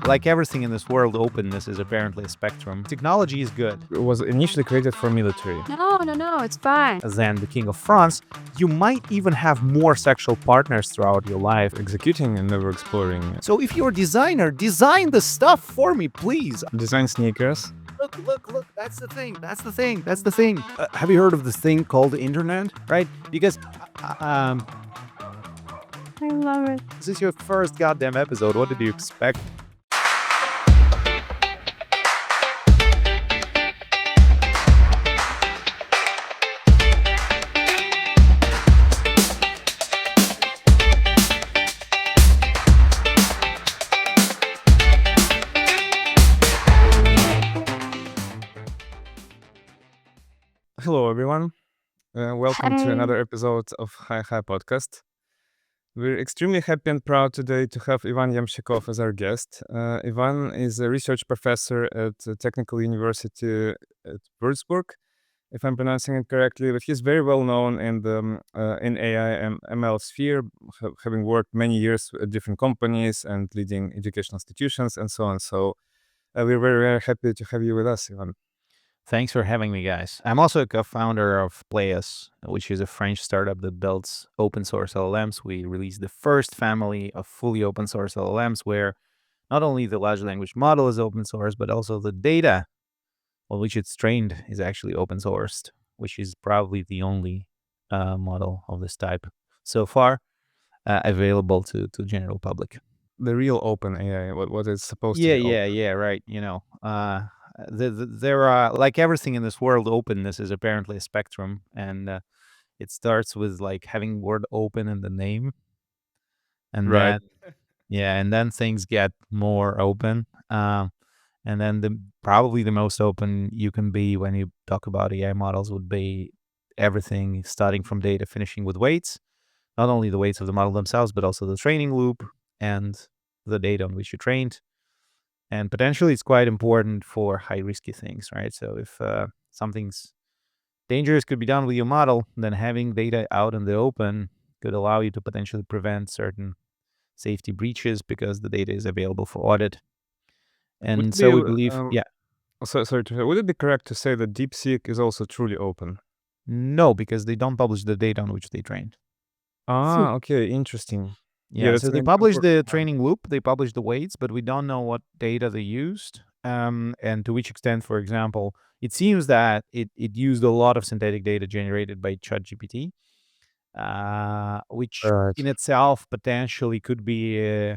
Like everything in this world, openness is apparently a spectrum. Technology is good. It was initially created for military. No, it's fine. Than the King of France, you might even have more sexual partners throughout your life. Executing and never exploring. So if you're a designer, design the stuff for me, please. Design sneakers. Look, that's the thing. Have you heard of this thing called the internet, right? Because, I love it. this is your first goddamn episode. What did you expect? Hello, everyone. Welcome to another episode of Hi Podcast. We're extremely happy and proud today to have Ivan Yamshchikov as our guest. Ivan is a research professor at the Technical University at Würzburg, if I'm pronouncing it correctly, but he's very well known in the in AI and ML sphere, having worked many years at different companies and leading educational institutions and so on. So we're very, very happy to have you with us, Ivan. Thanks for having me, guys. I'm also a co-founder of Pleias, which is a French startup that builds open source LLMs. We released the first family of fully open source LLMs where not only the large language model is open source, but also the data on which it's trained is actually open sourced, which is probably the only model of this type so far available to general public. The real open AI, what it's supposed to be. Yeah, right. There are, like everything in this world, openness is apparently a spectrum, and it starts with like having word open in the name, and Right. then things get more open, and then probably the most open you can be when you talk about AI models would be everything starting from data, finishing with weights, not only the weights of the model themselves, but also the training loop and the data on which you trained. And potentially it's quite important for high risky things, right? So if something's dangerous could be done with your model, then having data out in the open could allow you to potentially prevent certain safety breaches because the data is available for audit. And so we believe, Sorry, would it be correct to say that DeepSeek is also truly open? No, because they don't publish the data on which they trained. Okay, interesting. Yeah, so they publish the training loop, they publish the weights, but we don't know what data they used, and to which extent. For example, it seems that it used a lot of synthetic data generated by ChatGPT, which in itself potentially could be.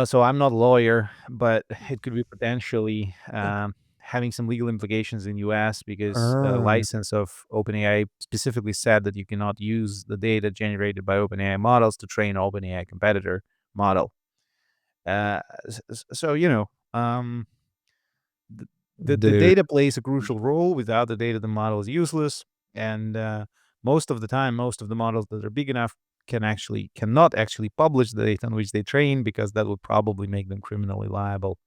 So I'm not a lawyer, but it could be potentially having some legal implications in US because the license of OpenAI specifically said that you cannot use the data generated by OpenAI models to train OpenAI competitor model. So, the data plays a crucial role. Without the data, the model is useless. And most of the time, most of the models that are big enough cannot actually publish the data on which they train because that would probably make them criminally liable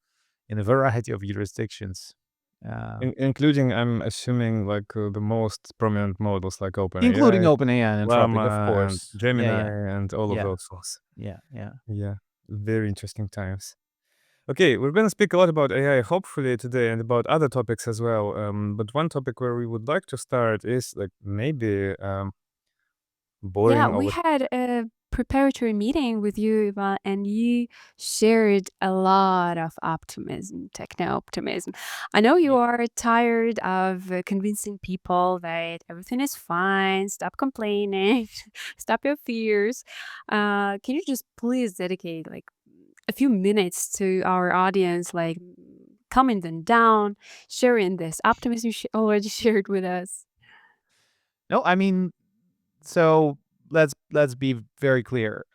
in a variety of jurisdictions. Including, I'm assuming, like the most prominent models like OpenAI, including OpenAI and Anthropic, of Llama, course, and Gemini, and all of those. Yeah. Very interesting times. Okay, we're going to speak a lot about AI hopefully today and about other topics as well. But one topic where we would like to start is like maybe boring. Yeah, we had a preparatory meeting with you, Ivan, and you shared a lot of optimism, techno-optimism. I know you are tired of convincing people that everything is fine, stop complaining, stop your fears. Can you just please dedicate like a few minutes to our audience, like calming them down, sharing this optimism you already shared with us? No, I mean, so let's be very clear.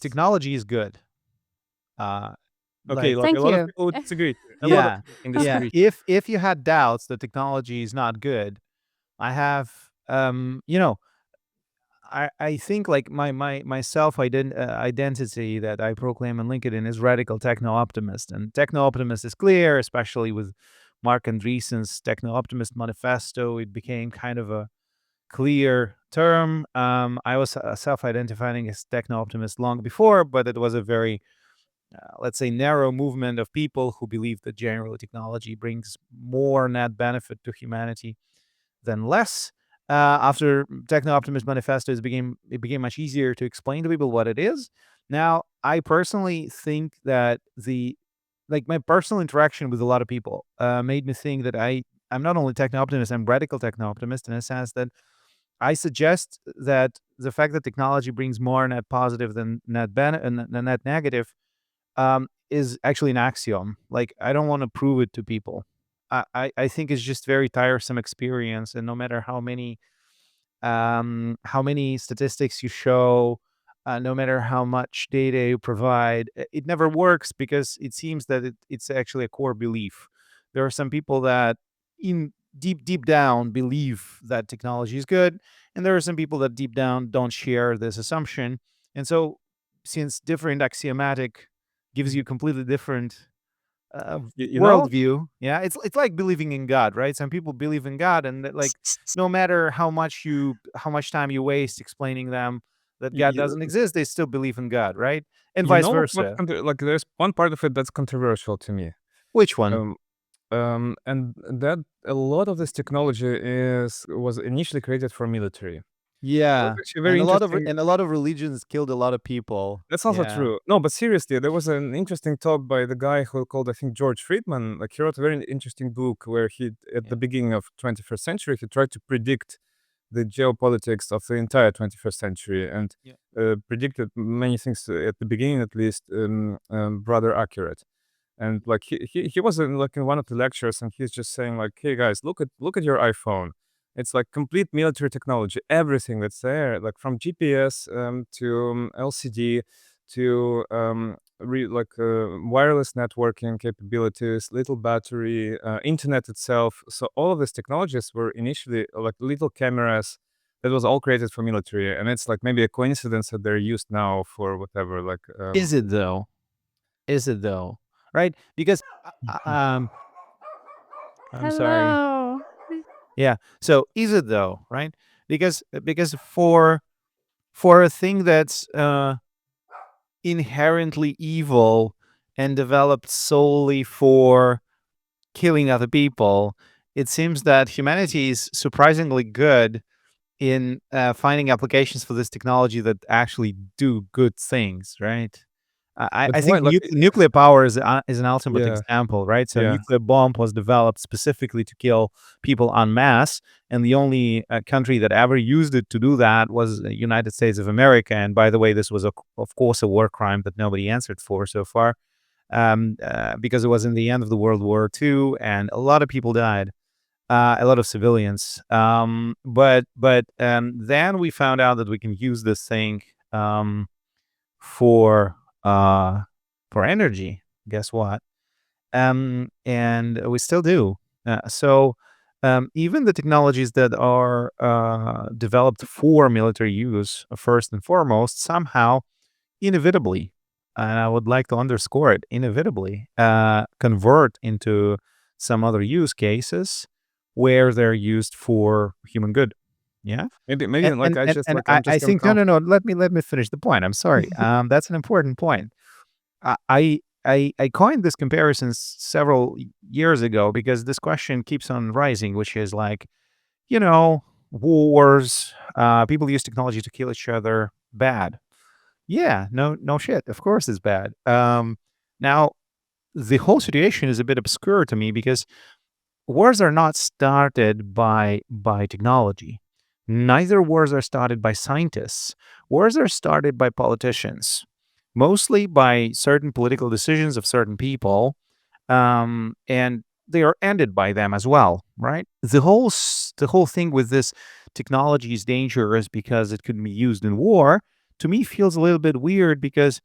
Technology is good. Okay, like Thank a lot you. of people would disagree. Yeah. If you had doubts that technology is not good, I have, I think like my self identity that I proclaim on LinkedIn is radical techno-optimist, and techno-optimist is clear, especially with Mark Andreessen's Techno-Optimist manifesto. It became kind of a clear term. I was self-identifying as techno-optimist long before, but it was a very let's say, narrow movement of people who believe that generally technology brings more net benefit to humanity than less. After Techno-Optimist Manifesto, it became much easier to explain to people what it is. Now, I personally think that my personal interaction with a lot of people made me think that I'm not only techno-optimist, I'm radical techno-optimist in a sense that I suggest that the fact that technology brings more net positive than net negative is actually an axiom. Like, I don't want to prove it to people. I think it's just very tiresome experience, and no matter how many statistics you show, no matter how much data you provide, it never works because it seems that it's actually a core belief. There are some people that in deep down believe that technology is good, and there are some people that deep down don't share this assumption. And so, since different axiomatic gives you completely different You know, worldview. Yeah, it's like believing in God, right? Some people believe in God, and that, like, no matter how much time you waste explaining them that God doesn't you, exist, they still believe in God, right? And you vice know versa. like there's one part of it that's controversial to me. Which one? Um, and that a lot of this technology was initially created for military. It was Yeah, actually and very a interesting. lot of religions killed a lot of people. That's also Yeah, true. No, but seriously, there was an interesting talk by the guy who called, I think, George Friedman. Like he wrote a very interesting book where he, at yeah, the beginning of 21st century, he tried to predict the geopolitics of the entire 21st century and yeah. predicted many things at the beginning, at least, rather accurate. And like he was in like in one of the lectures, and he's just saying like, "Hey guys, look at your iPhone. It's like complete military technology. Everything that's there, like from GPS to LCD to wireless networking capabilities, little battery, internet itself. So all of these technologies were initially like little cameras that was all created for military, and it's like maybe a coincidence that they're used now for whatever. Like, Is it though? Is it though? Right? Because I'm sorry. Hello. Yeah. So is it though? Right? Because for a thing that's inherently evil and developed solely for killing other people, it seems that humanity is surprisingly good in finding applications for this technology that actually do good things, right? I, but I why? think Like, nuclear power is an ultimate yeah, example, right? So yeah. nuclear bomb was developed specifically to kill people en masse, and the only country that ever used it to do that was the United States of America. And by the way, this was of course a war crime that nobody answered for so far, because it was in the end of the World War II, and a lot of people died, a lot of civilians. But then we found out that we can use this thing for uh, for energy. Guess what? And we still do. Even the technologies that are developed for military use, first and foremost, somehow inevitably, and I would like to underscore it, inevitably, convert into some other use cases where they're used for human good. Yeah. Maybe And like and I and just and like I I'm I just think, no, uncomfortable. no, no, let me finish the point. I'm sorry. That's an important point. I coined this comparison several years ago because this question keeps on rising, which is like, wars, people use technology to kill each other, bad. Yeah, no shit. Of course it's bad. Now the whole situation is a bit obscure to me because wars are not started by technology. Neither wars are started by scientists. Wars are started by politicians, mostly by certain political decisions of certain people, and they are ended by them as well, right? The whole thing with this technology is dangerous because it could be used in war. To me, feels a little bit weird because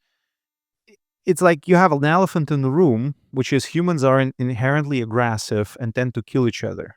it's like you have an elephant in the room, which is humans are inherently aggressive and tend to kill each other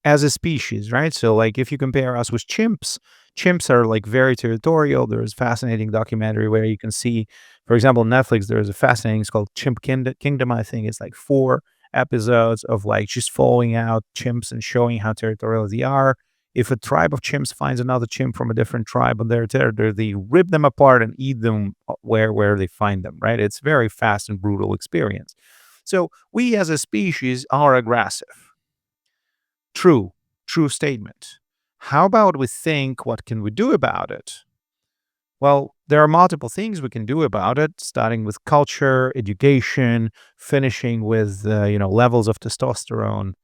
as a species, right? So, like, if you compare us with chimps, chimps are like very territorial. There's a fascinating documentary where you can see, for example, on Netflix, there's a fascinating, it's called Kingdom. I think it's like 4 episodes of like just following out chimps and showing how territorial they are if a tribe of chimps finds another chimp from a different tribe on their territory, they rip them apart and eat them where they find them, right? It's very fast and brutal experience. So we as a species are aggressive. True, true statement. How about we think, what can we do about it? Well, there are multiple things we can do about it, starting with culture, education, finishing with levels of testosterone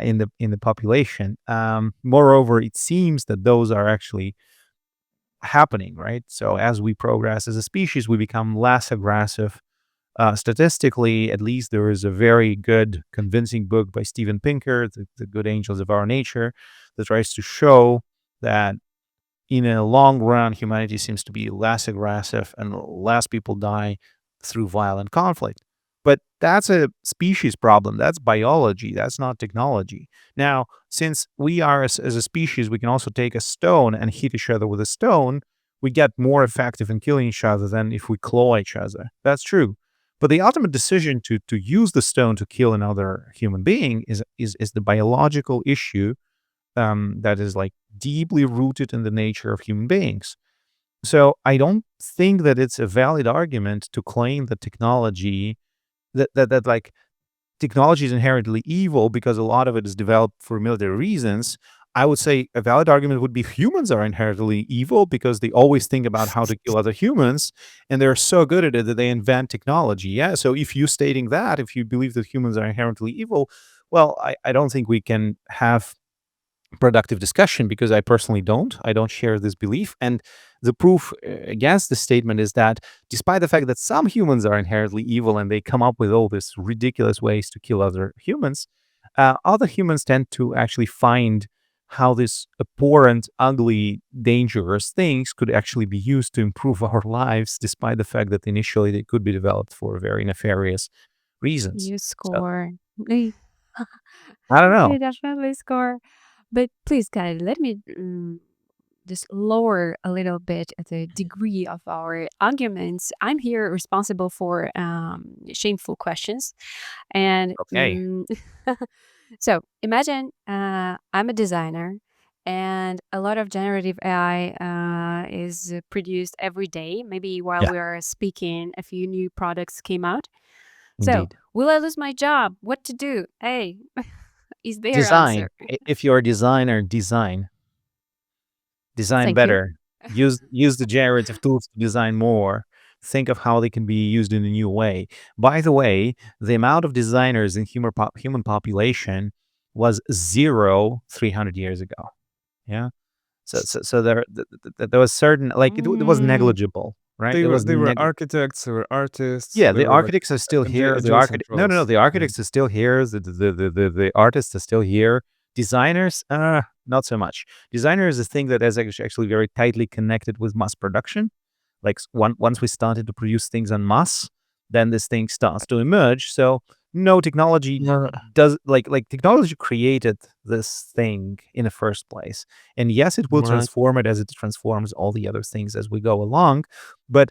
in the population. Moreover, it seems that those are actually happening, right? So as we progress as a species, we become less aggressive. Statistically, at least, there is a very good, convincing book by Steven Pinker, the Good Angels of Our Nature, that tries to show that in a long run, humanity seems to be less aggressive and less people die through violent conflict. But that's a species problem. That's biology. That's not technology. Now, since we are, as a species, we can also take a stone and hit each other with a stone, we get more effective in killing each other than if we claw each other. That's true. But the ultimate decision to use the stone to kill another human being is the biological issue that is like deeply rooted in the nature of human beings. So I don't think that it's a valid argument to claim that like technology is inherently evil because a lot of it is developed for military reasons. I would say a valid argument would be humans are inherently evil because they always think about how to kill other humans, and they're so good at it that they invent technology. Yeah. So if you stating that, if you believe that humans are inherently evil, well, I don't think we can have productive discussion because I personally don't. I don't share this belief. And the proof against this statement is that despite the fact that some humans are inherently evil and they come up with all these ridiculous ways to kill other humans, other humans tend to actually find how these abhorrent, ugly, dangerous things could actually be used to improve our lives, despite the fact that initially they could be developed for very nefarious reasons. You So score. I don't know. You definitely score. But please, guys, let me just lower a little bit the degree of our arguments. I'm here responsible for shameful questions. And Okay. so imagine I'm a designer and a lot of generative AI is produced every day. Maybe while Yeah, we are speaking, a few new products came out. So, indeed. will I lose my job? What to do? Hey, is their Design. answer. If you're a designer, design Thank you. better. Use the generative tools to design more. Think of how they can be used in a new way. By the way, the amount of designers in human population was zero 300 years ago. Yeah. So there was certain, like, it was Mm, negligible, right? They It were was they were architects, they were artists, Yeah, they the were like architects are still here. adjacent roles. The Yeah. architects are still here. The artists are still here. Designers, not so much. Designer is a thing that is actually very tightly connected with mass production. Like once we started to produce things en masse, then this thing starts to emerge. So no, technology Yeah. does, like technology created this thing in the first place, and yes, it will Right. transform it as it transforms all the other things as we go along. But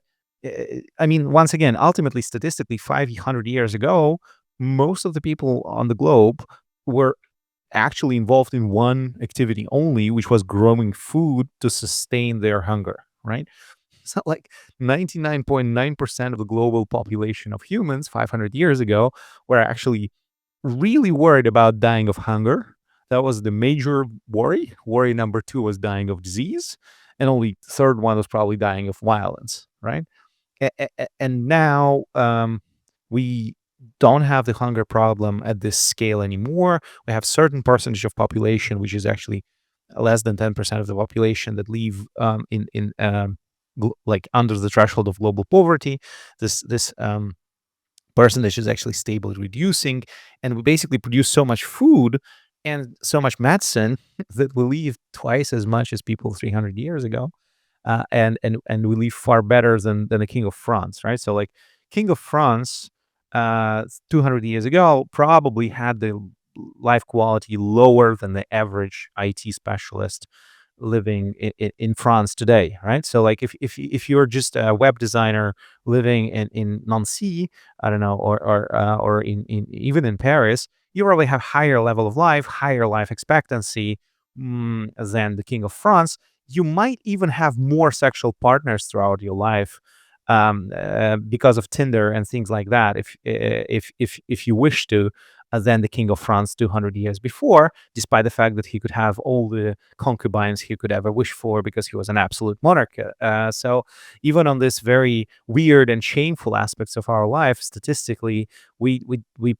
I mean, once again, ultimately, statistically, 500 years ago, most of the people on the globe were actually involved in one activity only, which was growing food to sustain their hunger, right? So, like 99.9% of the global population of humans 500 years ago were actually really worried about dying of hunger. That was the major worry. Worry number two was dying of disease. And only third one was probably dying of violence, right? And now we don't have the hunger problem at this scale anymore. We have certain percentage of population, which is actually less than 10% of the population, that live like under the threshold of global poverty. This percentage is actually stably reducing, and we basically produce so much food and so much medicine that we live twice as much as people 300 years ago, and we live far better than the King of France, right? So like King of France, 200 years ago probably had the life quality lower than the average IT specialist living in France today, right? So like if you're just a web designer living in Nancy, I don't know, or in even in Paris, you probably have higher level of life, higher life expectancy, than the king of France. You might even have more sexual partners throughout your life because of Tinder and things like that. If you wish to, than the king of France 200 years before, despite the fact that he could have all the concubines he could ever wish for because he was an absolute monarch. So even on this very weird and shameful aspects of our life, statistically, we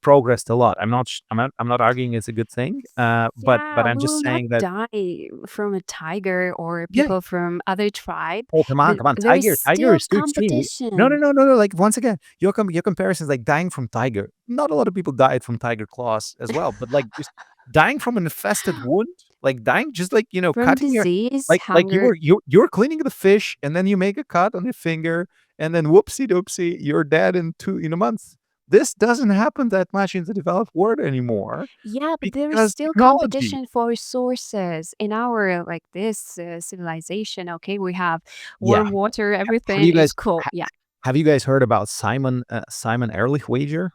progressed a lot. I'm not arguing it's a good thing, but Yeah, I'm we just will not saying that die from a tiger or yeah. people from other tribe, Oh, come on, but come on. there is Tiger still is too extreme. No, no, competition no, no, no. Like once again, your comparison is like dying from tiger. Not a lot of people died from tiger claws as well, but like just dying from an infested wound, like dying just like from cutting your disease, like hunger. you're cleaning the fish and then you make a cut on your finger and then whoopsie doopsie, you're dead in a month. This doesn't happen that much in the developed world anymore Yeah, but there is because still technology. competition for resources in our like this civilization. Okay, we have Yeah. warm water, Have everything you is guys cool. Yeah, have you guys heard about Simon Ehrlich wager?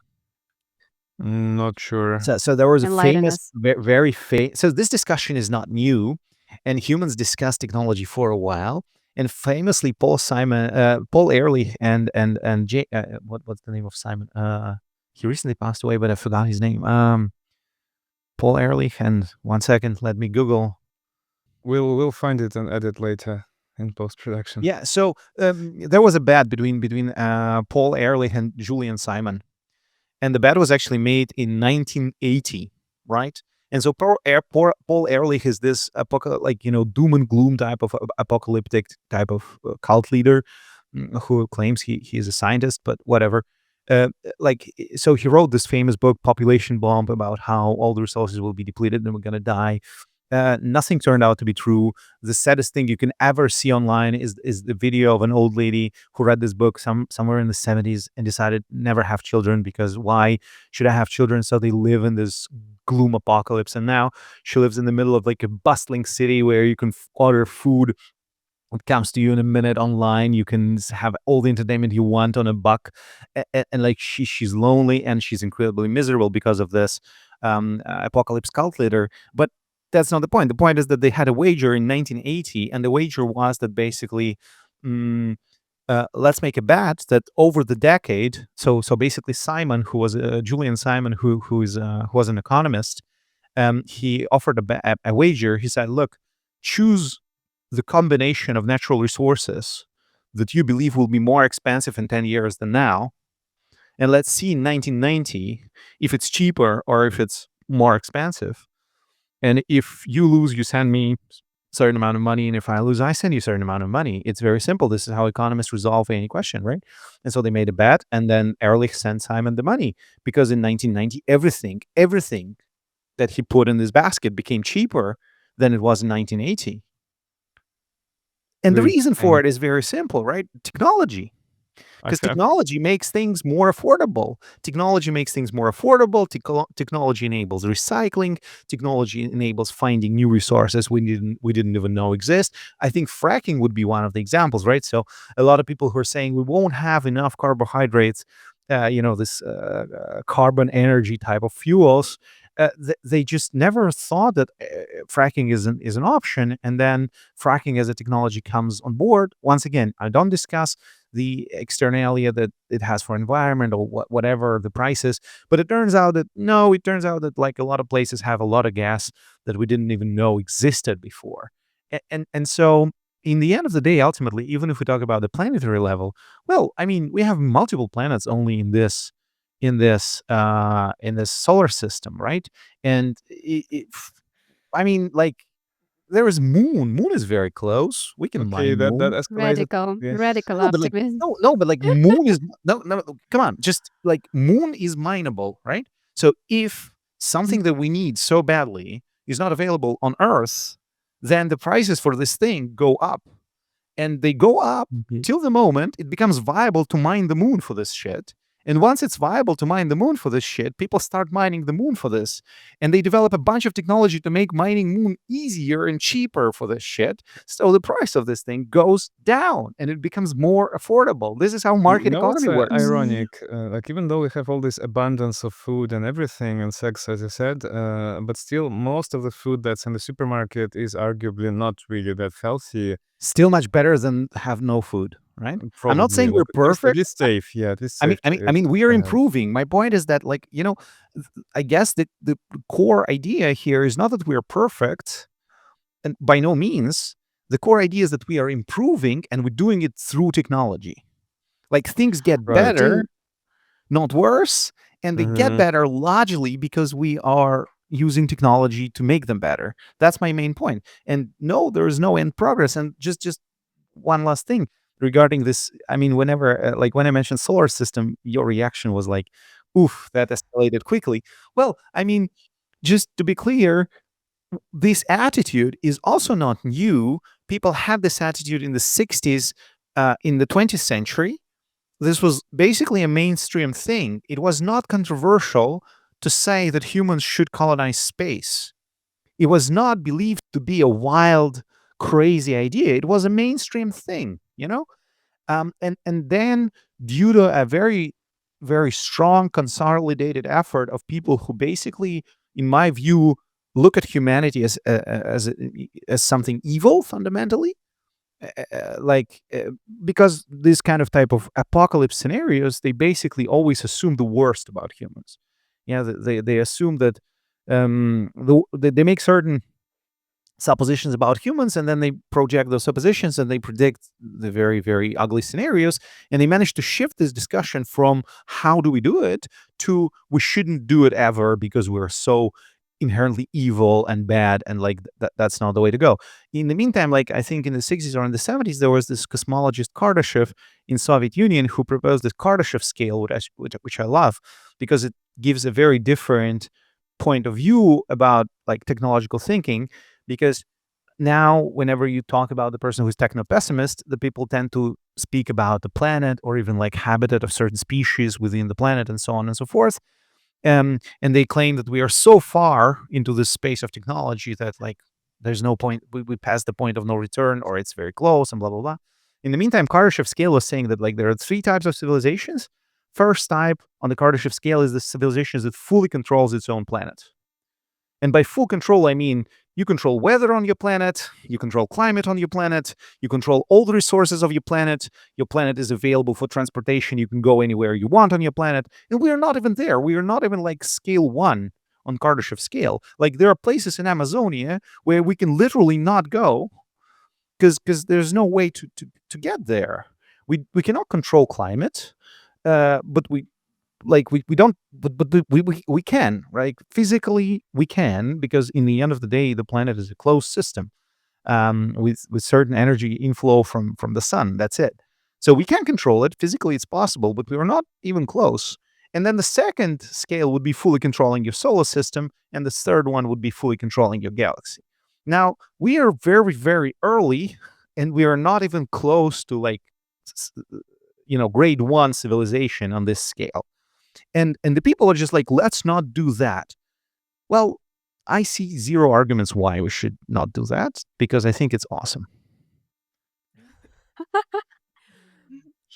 Not sure. So there was a enlighten famous, us. very famous. So this discussion is not new, and humans discuss technology for a while. And famously, Paul Ehrlich, what's the name of Simon? He recently passed away, but I forgot his name. Paul Ehrlich, and 1 second, let me Google. We'll find it and edit later in post-production. Yeah, so there was a bet between Paul Ehrlich and Julian Simon. And the bet was actually made in 1980, right? And so Paul Ehrlich is this doom and gloom type of apocalyptic type of cult leader who claims he is a scientist, but whatever. So he wrote this famous book, Population Bomb, about how all the resources will be depleted and we're going to die. Nothing turned out to be true. The saddest thing you can ever see online is the video of an old lady who read this book somewhere in the 70s and decided never have children because why should I have children? So they live in this gloom apocalypse. And now she lives in the middle of like a bustling city where you can order food. It comes to you in a minute online. You can have all the entertainment you want on a buck, and like she's lonely and she's incredibly miserable because of this apocalypse cult leader. But that's not the point. The point is that they had a wager in 1980, and the wager was that basically, let's make a bet that over the decade. So basically, Simon, who was Julian Simon, who was an economist, he offered a wager. He said, "Look, choose the combination of natural resources that you believe will be more expensive in 10 years than now. And let's see in 1990 if it's cheaper or if it's more expensive. And if you lose, you send me a certain amount of money. And if I lose, I send you a certain amount of money. It's very simple. This is how economists resolve any question, right?" And so they made a bet, and then Ehrlich sent Simon the money because in 1990, everything that he put in this basket became cheaper than it was in 1980. And the Very reason for interesting. it is very simple, right? Technology. Because Okay. technology makes things more affordable. Technology makes things more affordable. Technology enables recycling. Technology enables finding new resources we didn't even know exist. I think fracking would be one of the examples, right? So a lot of people who are saying we won't have enough carbohydrates, this carbon energy type of fuels. They just never thought that fracking is an option, and then fracking as a technology comes on board. Once again, I don't discuss the externality that it has for environment or whatever the price is, but it turns out that like a lot of places have a lot of gas that we didn't even know existed before, and so in the end of the day, ultimately, even if we talk about the planetary level, well, I mean, we have multiple planets only in this solar system, right? And I mean, like there is moon. Moon is very close. We can Okay, mine that moon. escalated. Yeah. Radical No, but like optimism. no, but like moon is no. Come on, just like moon is mineable, right? So if something that we need so badly is not available on Earth, then the prices for this thing go up, and they go up Mhm. till the moment it becomes viable to mine the moon for this shit. And once it's viable to mine the moon for this shit, people start mining the moon for this. And they develop a bunch of technology to make mining moon easier and cheaper for this shit. So the price of this thing goes down and it becomes more affordable. This is how market What's economy works. ironic? Like, even though we have all this abundance of food and everything and sex, as you said, but still most of the food that's in the supermarket is arguably not really that healthy. Still much better than have no food, right? Probably, I'm not saying we're but at perfect. least safe. Yeah, at least I safe. mean, we are improving. My point is that, like, I guess the core idea here is not that we are perfect, and by no means. The core idea is that we are improving, and we're doing it through technology. Like, things get Right. better, not worse, and they get Mhm. better largely because we are using technology to make them better. That's my main point. And no, there is no end progress. And just one last thing regarding this. I mean, whenever like when I mentioned solar system, your reaction was like, oof, that escalated quickly. Well, I mean, just to be clear, this attitude is also not new. People had this attitude in the 60s, in the 20th century. This was basically a mainstream thing. It was not controversial to say that humans should colonize space. It was not believed to be a wild, crazy idea. It was a mainstream thing, and then, due to a very, very strong consolidated effort of people who basically, in my view, look at humanity as something evil fundamentally, like, because this kind of type of apocalypse scenarios, they basically always assume the worst about humans. Yeah, they assume that they make certain suppositions about humans, and then they project those suppositions and they predict the very, very ugly scenarios, and they manage to shift this discussion from how do we do it to we shouldn't do it ever because we're so inherently evil and bad, and like that's not the way to go. In the meantime, like, I think in the 60s or in the 70s, there was this cosmologist Kardashev in Soviet Union who proposed this Kardashev scale, which I love because it gives a very different point of view about like technological thinking. Because now, whenever you talk about the person who's techno-pessimist, the people tend to speak about the planet or even like habitat of certain species within the planet and so on and so forth. And they claim that we are so far into this space of technology that, like, there's no point. We passed the point of no return, or it's very close, and blah blah blah. In the meantime, Kardashev scale was saying that, like, there are three types of civilizations. First type on the Kardashev scale is the civilization that fully controls its own planet. And by full control, I mean you control weather on your planet, you control climate on your planet, you control all the resources of your planet is available for transportation, you can go anywhere you want on your planet, and we are not even there. We are not even like scale 1 on Kardashev scale. Like, there are places in Amazonia where we can literally not go because there's no way to get there. We cannot control climate, but we don't, but we can, right? Physically we can, because in the end of the day, the planet is a closed system, with certain energy inflow from the sun. That's it. So we can control it physically. It's possible, but we are not even close. And then the second scale would be fully controlling your solar system, and the third one would be fully controlling your galaxy. Now, we are very, very early, and we are not even close to, like, grade 1 civilization on this scale. And the people are just like, let's not do that. Well, I see zero arguments why we should not do that, because I think it's awesome.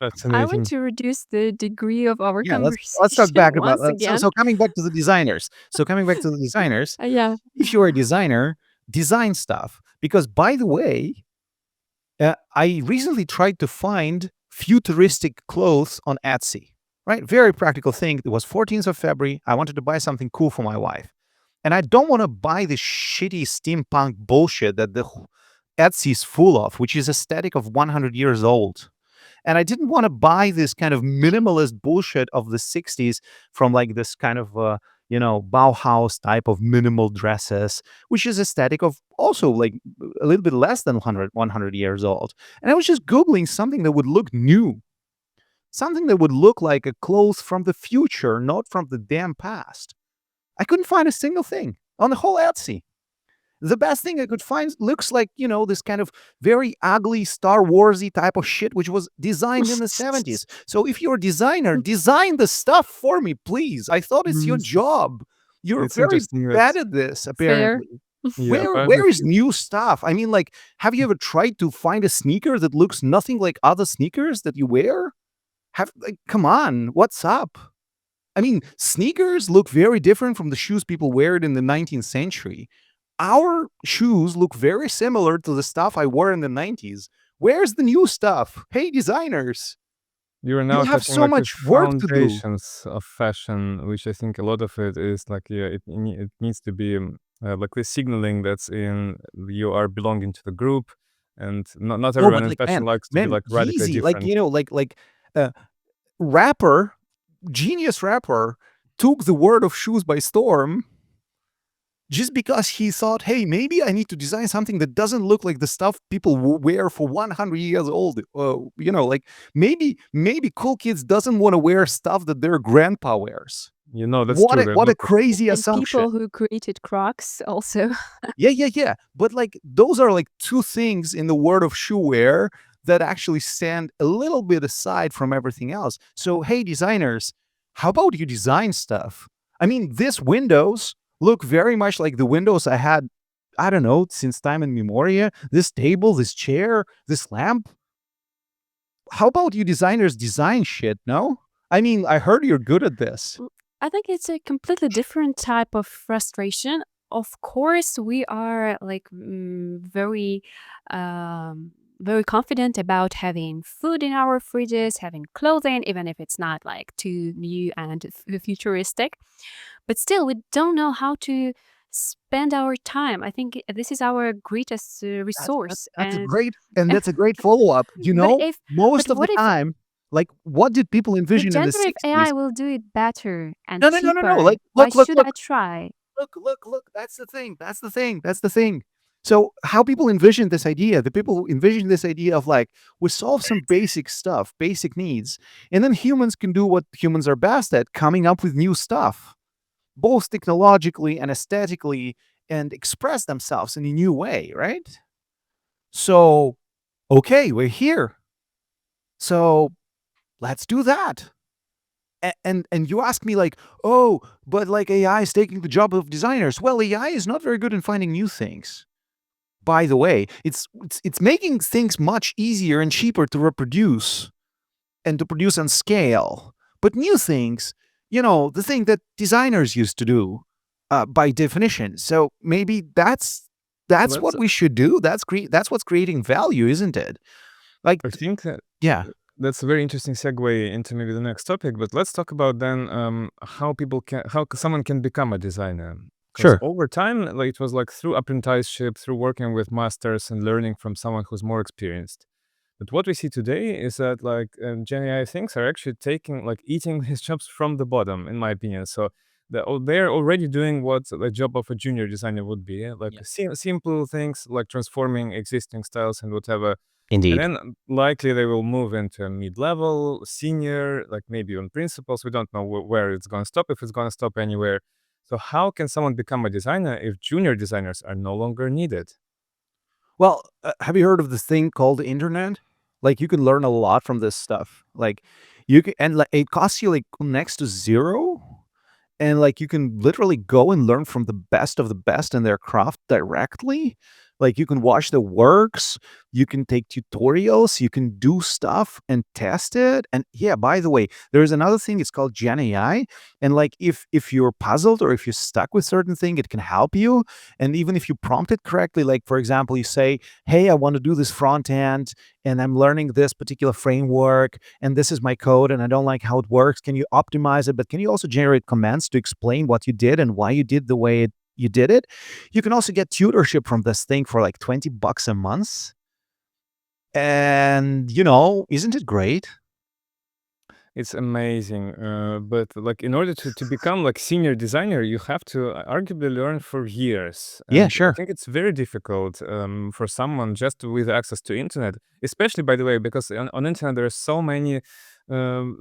That's I amazing. want to reduce the degree of our Yeah, conversation let's talk back about once again. so coming back to the designers. Yeah. If you're a designer, design stuff. Because, by the way, I recently tried to find futuristic clothes on Etsy. Right? Very practical thing. It was 14th of February. I wanted to buy something cool for my wife. And I don't want to buy this shitty steampunk bullshit that the Etsy is full of, which is aesthetic of 100 years old. And I didn't want to buy this kind of minimalist bullshit of the 60s from, like, this kind of, Bauhaus type of minimal dresses, which is aesthetic of also like a little bit less than 100 years old. And I was just Googling something that would look new. Something that would look like a clothes from the future, not from the damn past. I couldn't find a single thing on the whole Etsy. The best thing I could find looks like, this kind of very ugly Star Warsy type of shit, which was designed in the 70s. So if you're a designer, design the stuff for me, please. I thought it's your Mm, job. You're It's very interesting that, bad at this, fair. apparently. yeah, Where apparently, where is new stuff? I mean, like, have you ever tried to find a sneaker that looks nothing like other sneakers that you wear? Come on, what's up? I mean, sneakers look very different from the shoes people wear in the 19th century. Our shoes look very similar to the stuff I wore in the 90s. Where's the new stuff? Hey, designers, you're you now have touching so like the much work to do. foundations of fashion, which I think a lot of it is like, yeah, it needs to be like the signaling that's in you are belonging to the group, and not No, everyone but in like, fashion likes to be like radically Yeezy, like, different. uh, rapper, genius rapper, took the world of shoes by storm just because he thought, hey, maybe I need to design something that doesn't look like the stuff people wear for 100 years old. Like maybe cool kids doesn't want to wear stuff that their grandpa wears. That's true. There are What a lots of crazy And assumption. people who created Crocs also. Yeah. But like those are like two things in the world of shoe wear that actually stand a little bit aside from everything else. So hey, designers, how about you design stuff? I mean, these windows look very much like the windows I had, I don't know, since time immemorial. This table, this chair, this lamp. How about you designers design shit, no? I mean, I heard you're good at this. I think it's a completely different type of frustration. Of course, we are like very confident about having food in our fridges, having clothing, even if it's not like too new and futuristic. But still, we don't know how to spend our time. I think this is our greatest resource. That's a great follow-up. But if but Most of the what if time, like, what did people the envision in the generative 60s? AI will do it better and No, no, no, no, no. cheaper? Like, Why look, look, should look, I try? look. That's the thing. That's the thing. That's the thing. So how people envision this idea, the people envision this idea of like, we solve some basic stuff, basic needs, and then humans can do what humans are best at, coming up with new stuff, both technologically and aesthetically, and express themselves in a new way, right? So, okay, we're here. So let's do that. And you ask me like, oh, but like AI is taking the job of designers. Well, AI is not very good in finding new things. By the way, it's making things much easier and cheaper to reproduce and to produce on scale. But new things, the thing that designers used to do, by definition. So maybe that's Let's what we should do. That's what's creating value, isn't it? Like, I think that yeah, that's a very interesting segue into maybe the next topic. But let's talk about then how someone can become a designer. Because sure. over time, like it was like through apprenticeship, through working with masters and learning from someone who's more experienced. But what we see today is that like Gen AI things are actually taking like eating his jobs from the bottom, in my opinion. So they're already doing what the job of a junior designer would be, like Yeah. simple things like transforming existing styles and whatever. And Indeed. then likely they will move into a mid-level, senior, like maybe on principals. We don't know where it's going to stop, if it's going to stop anywhere. So how can someone become a designer if junior designers are no longer needed? Well, have you heard of this thing called the internet? Like, you can learn a lot from this stuff. Like, you can, and like it costs you like next to zero, and like you can literally go and learn from the best of the best in their craft directly. Like, you can watch the works, you can take tutorials, you can do stuff and test it. And yeah, by the way, there's another thing, it's called Gen AI. And like, if you're puzzled or if you're stuck with certain thing, it can help you. And even if you prompt it correctly, like for example, you say, hey, I want to do this front end and I'm learning this particular framework and this is my code and I don't like how it works. Can you optimize it? But can you also generate comments to explain what you did and why you did the way you did it? You can also get tutorship from this thing for like $20 a month. And, isn't it great? It's amazing. But like in order to become like senior designer, you have to arguably learn for years. Yeah, And I sure. think it's very difficult for someone just with access to internet, especially by the way, because on internet there are so many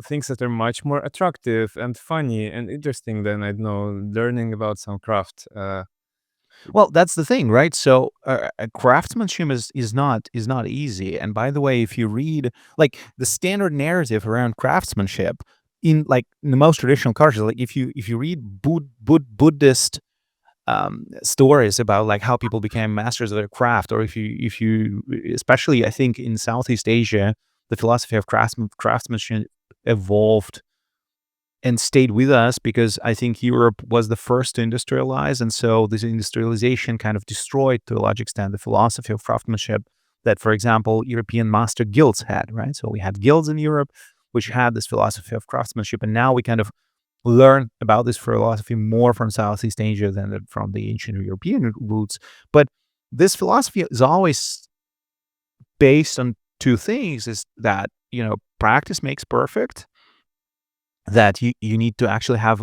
things that are much more attractive and funny and interesting than I don't know learning about some craft. Well, that's the thing, right? So craftsmanship is not easy. And by the way, if you read like the standard narrative around craftsmanship in like in the most traditional cultures, like if you read Buddhist stories about like how people became masters of their craft, or if you especially I think in Southeast Asia, the philosophy of craftsmanship evolved and stayed with us because I think Europe was the first to industrialize. And so this industrialization kind of destroyed, to a large extent, the philosophy of craftsmanship that, for example, European master guilds had, right? So we had guilds in Europe which had this philosophy of craftsmanship. And now we kind of learn about this philosophy more from Southeast Asia than from the ancient European roots. But this philosophy is always based on two things: is that, practice makes perfect, that you need to actually have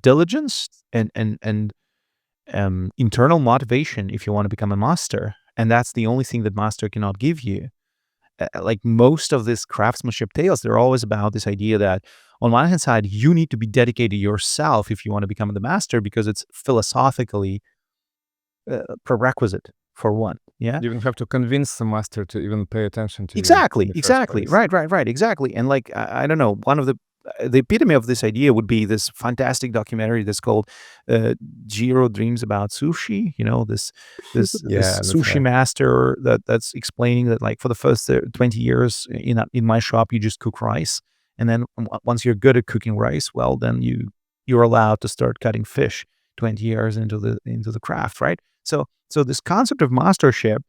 diligence and internal motivation if you want to become a master, and that's the only thing that master cannot give you. Like most of these craftsmanship tales, they're always about this idea that on one hand side you need to be dedicated yourself if you want to become the master, because it's philosophically prerequisite for one. Yeah. You even have to convince the master to even pay attention to you Exactly, in the first exactly. place. Right, exactly. And like I don't know, one of the epitome of this idea would be this fantastic documentary that's called Jiro Dreams About Sushi. This Yeah, that's sushi right. master that's explaining that like for the first 20 years in my shop you just cook rice, and then once you're good at cooking rice, well then you're allowed to start cutting fish 20 years into the craft, right? So this concept of mastership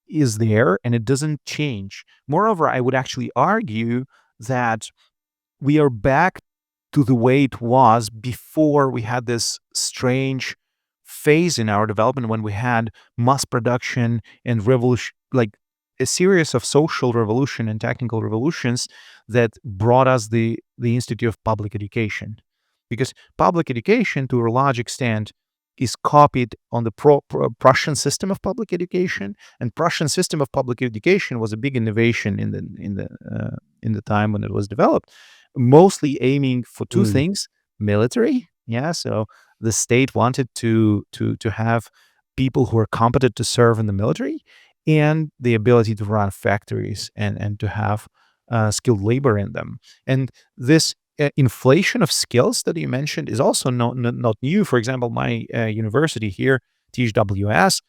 is there and it doesn't change. Moreover, I would actually argue that we are back to the way it was before we had this strange phase in our development when we had mass production and revolution, like a series of social revolution and technical revolutions that brought us the Institute of Public Education. Because public education, to a large extent, is copied on the Prussian system of public education, and Prussian system of public education was a big innovation in the time when it was developed, mostly aiming for two Mm. things: military, yeah. So the state wanted to have people who are competent to serve in the military, and the ability to run factories and to have skilled labor in them. And this inflation of skills that you mentioned is also not new. For example, my university here, THWS,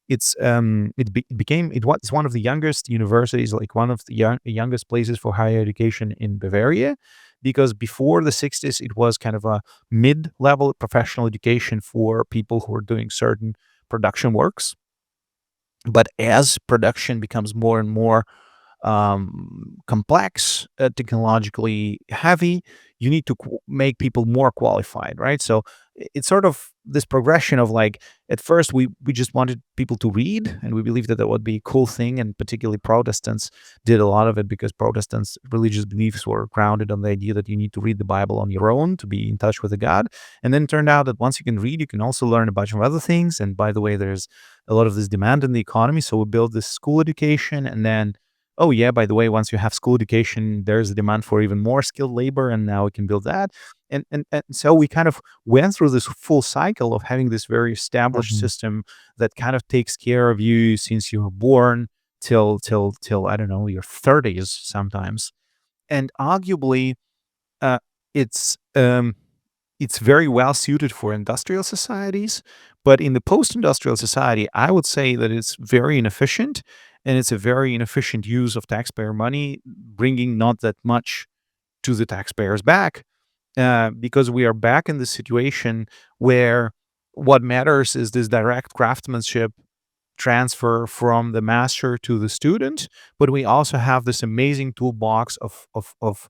it's one of the youngest universities, like one of the youngest places for higher education in Bavaria, because before the 60s it was kind of a mid-level professional education for people who are doing certain production works. But as production becomes more and more complex, technologically heavy, you need to make people more qualified, right? So it's sort of this progression of like, at first we just wanted people to read, and we believed that that would be a cool thing, and particularly Protestants did a lot of it because Protestants' religious beliefs were grounded on the idea that you need to read the Bible on your own to be in touch with the God. And then it turned out that once you can read, you can also learn a bunch of other things. And by the way, there's a lot of this demand in the economy, so we built this school education, and then, oh yeah, by the way, once you have school education, there's a demand for even more skilled labor, and now we can build that. And so we kind of went through this full cycle of having this very established Mhm. system that kind of takes care of you since you were born till I don't know, your 30s sometimes. And arguably, uh, it's um, it's very well suited for industrial societies, but in the post-industrial society, I would say that it's very inefficient, and it's a very inefficient use of taxpayer money, bringing not that much to the taxpayers back, because we are back in the situation where what matters is this direct craftsmanship transfer from the master to the student, but we also have this amazing toolbox of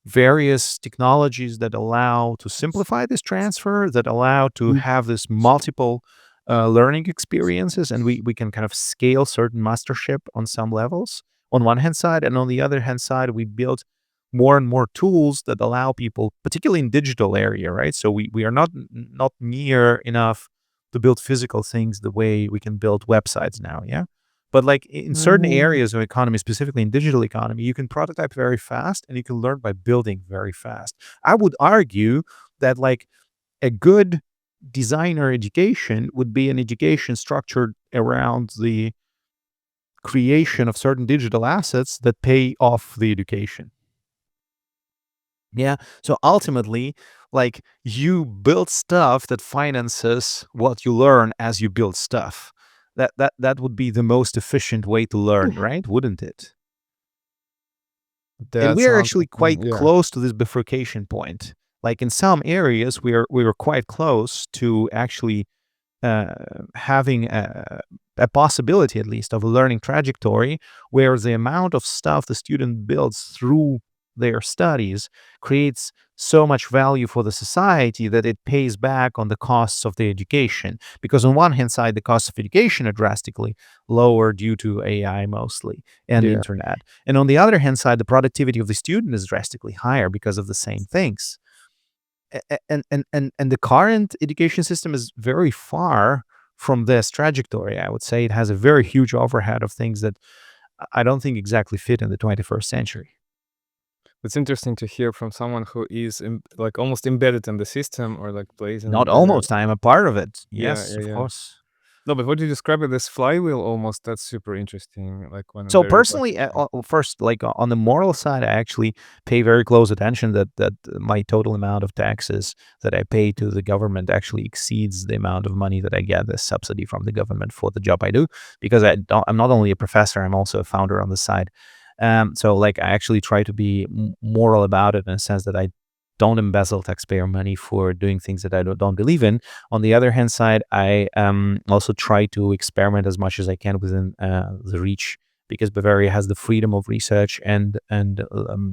various technologies that allow to simplify this transfer, that allow to Mm. have this multiple learning experiences, and we can kind of scale certain mastership on some levels on one hand side, and on the other hand side we build more and more tools that allow people, particularly in digital area, right? So we are not near enough to build physical things the way we can build websites now, yeah. But like in certain areas of economy, specifically in digital economy, you can prototype very fast and you can learn by building very fast. I would argue that like a good designer education would be an education structured around the creation of certain digital assets that pay off the education. Yeah. So ultimately, like, you build stuff that finances what you learn as you build stuff. That would be the most efficient way to learn, right? Wouldn't it? And That we are sounds actually quite yeah. close to this bifurcation point. Like in some areas, we were quite close to actually having a possibility, at least, of a learning trajectory where the amount of stuff the student builds through their studies creates so much value for the society that it pays back on the costs of the education. Because on one hand side, the costs of education are drastically lower due to AI mostly and the Yeah. internet. And on the other hand side, the productivity of the student is drastically higher because of the same things. And the current education system is very far from this trajectory. I would say it has a very huge overhead of things that I don't think exactly fit in the 21st century. It's interesting to hear from someone who is like almost embedded in the system or like plays in Not the almost, I am a part of it. yeah, Yes, yeah, of yeah. course. No, but what you describe it as flywheel almost, that's super interesting. Like when So there is like personally, first, like on the moral side, I actually pay very close attention that my total amount of taxes that I pay to the government actually exceeds the amount of money that I get as subsidy from the government for the job I do, because I'm not only a professor, I'm also a founder on the side. So like I actually try to be moral about it in a sense that I don't embezzle taxpayer money for doing things that I don't believe in. On the other hand side, I also try to experiment as much as I can within the reach, because Bavaria has the freedom of research and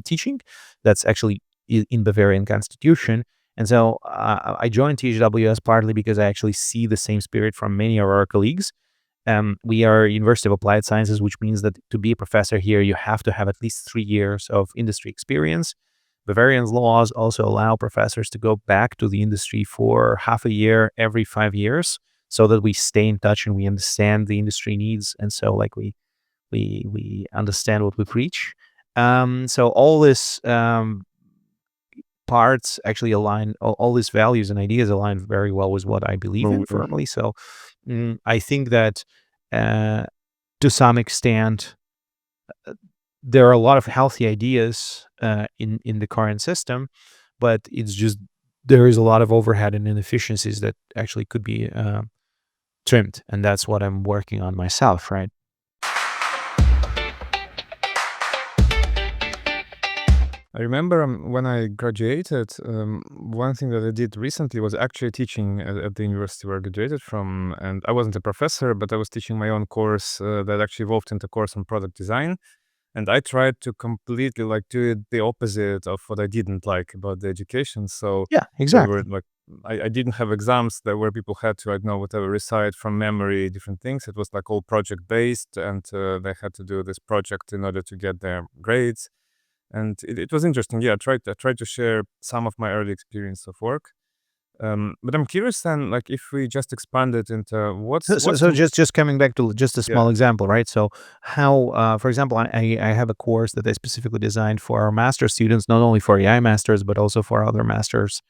teaching. That's actually in Bavarian constitution. And so I joined THWS partly because I actually see the same spirit from many of our colleagues. We are University of Applied Sciences, which means that to be a professor here, you have to have at least 3 years of industry experience. Bavarian laws also allow professors to go back to the industry for half a year every 5 years, so that we stay in touch and we understand the industry needs, and so like we understand what we preach. So all this parts actually align. All these values and ideas align very well with what I believe in firmly. So I think that uh, to some extent there are a lot of healthy ideas in the current system, but it's just there is a lot of overhead and inefficiencies that actually could be trimmed, and that's what I'm working on myself, right? I remember when I graduated, one thing that I did recently was actually teaching at the university where I graduated from. And I wasn't a professor, but I was teaching my own course that actually evolved into a course on product design. And I tried to completely like do it the opposite of what I didn't like about the education. So Yeah, there were exactly. like, I didn't have exams that where people had to, I don't know, whatever, recite from memory, different things. It was like all project based, and they had to do this project in order to get their grades. And it was interesting. Yeah, I tried to share some of my early experience of work. But I'm curious then, like if we just expand it into what's So the most just coming back to just a yeah, small example, right? So how, for example, I have a course that I specifically designed for our master students, not only for AI masters, but also for other masters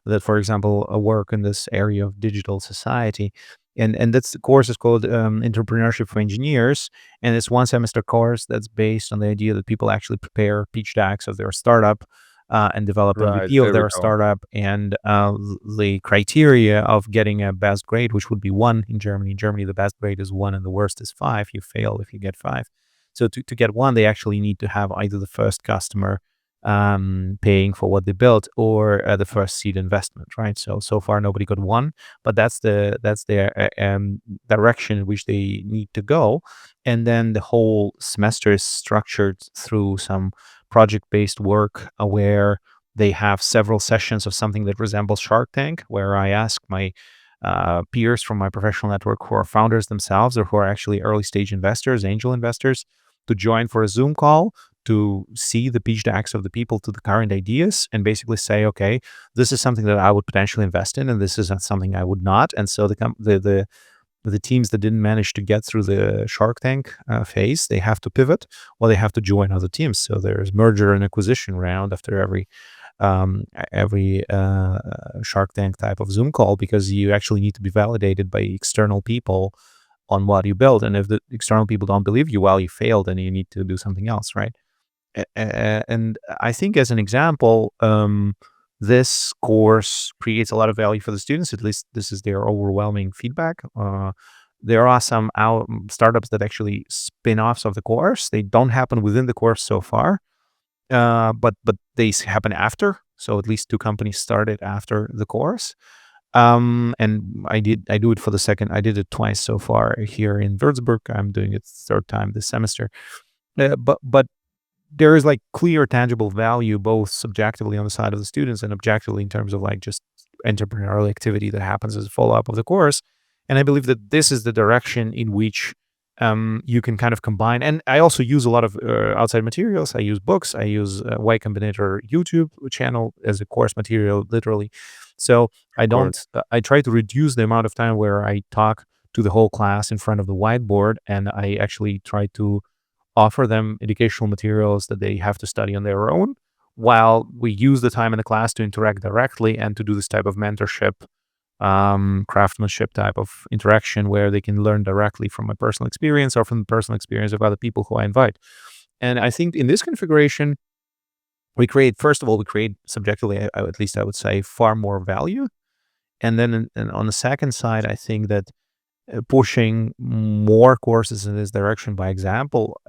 that, for example, work in this area of digital society. And that's the course is called Entrepreneurship for Engineers, and it's one semester course that's based on the idea that people actually prepare pitch decks of their startup and develop right, MVP of there we their go. startup, and the criteria of getting a best grade, which would be 1 in Germany. In Germany, the best grade is 1 and the worst is 5. You fail if you get 5. So to get 1, they actually need to have either the first customer paying for what they built, or the first seed investment, right? So far nobody got 1, but that's their direction in which they need to go. And then the whole semester is structured through some project-based work where they have several sessions of something that resembles Shark Tank, where I ask my peers from my professional network who are founders themselves or who are actually early stage investors, angel investors, to join for a Zoom call to see the pitch decks of the people to the current ideas and basically say, okay, this is something that I would potentially invest in, and this is something I would not. And so the teams that didn't manage to get through the Shark Tank phase, they have to pivot or they have to join other teams. So there's merger and acquisition round after every every Shark Tank type of Zoom call, because you actually need to be validated by external people on what you build. And if the external people don't believe you, well, you failed and you need to do something else, right? And I think, as an example, this course creates a lot of value for the students. At least this is their overwhelming feedback. There are some startups that actually spin offs of the course. They don't happen within the course so far, but they happen after. So at least 2 companies started after the course. And I do it for the second. I did it twice so far here in Würzburg. I'm doing it third time this semester. But there is like clear, tangible value, both subjectively on the side of the students and objectively in terms of like just entrepreneurial activity that happens as a follow-up of the course. And I believe that this is the direction in which you can kind of combine. And I also use a lot of outside materials. I use books. I use Y Combinator YouTube channel as a course material, literally. So I try to reduce the amount of time where I talk to the whole class in front of the whiteboard, and I actually try to offer them educational materials that they have to study on their own, while we use the time in the class to interact directly and to do this type of mentorship, craftsmanship type of interaction, where they can learn directly from my personal experience or from the personal experience of other people who I invite. And I think in this configuration, first of all, we create subjectively, at least I would say, far more value. And then on the second side, I think that pushing more courses in this direction by example,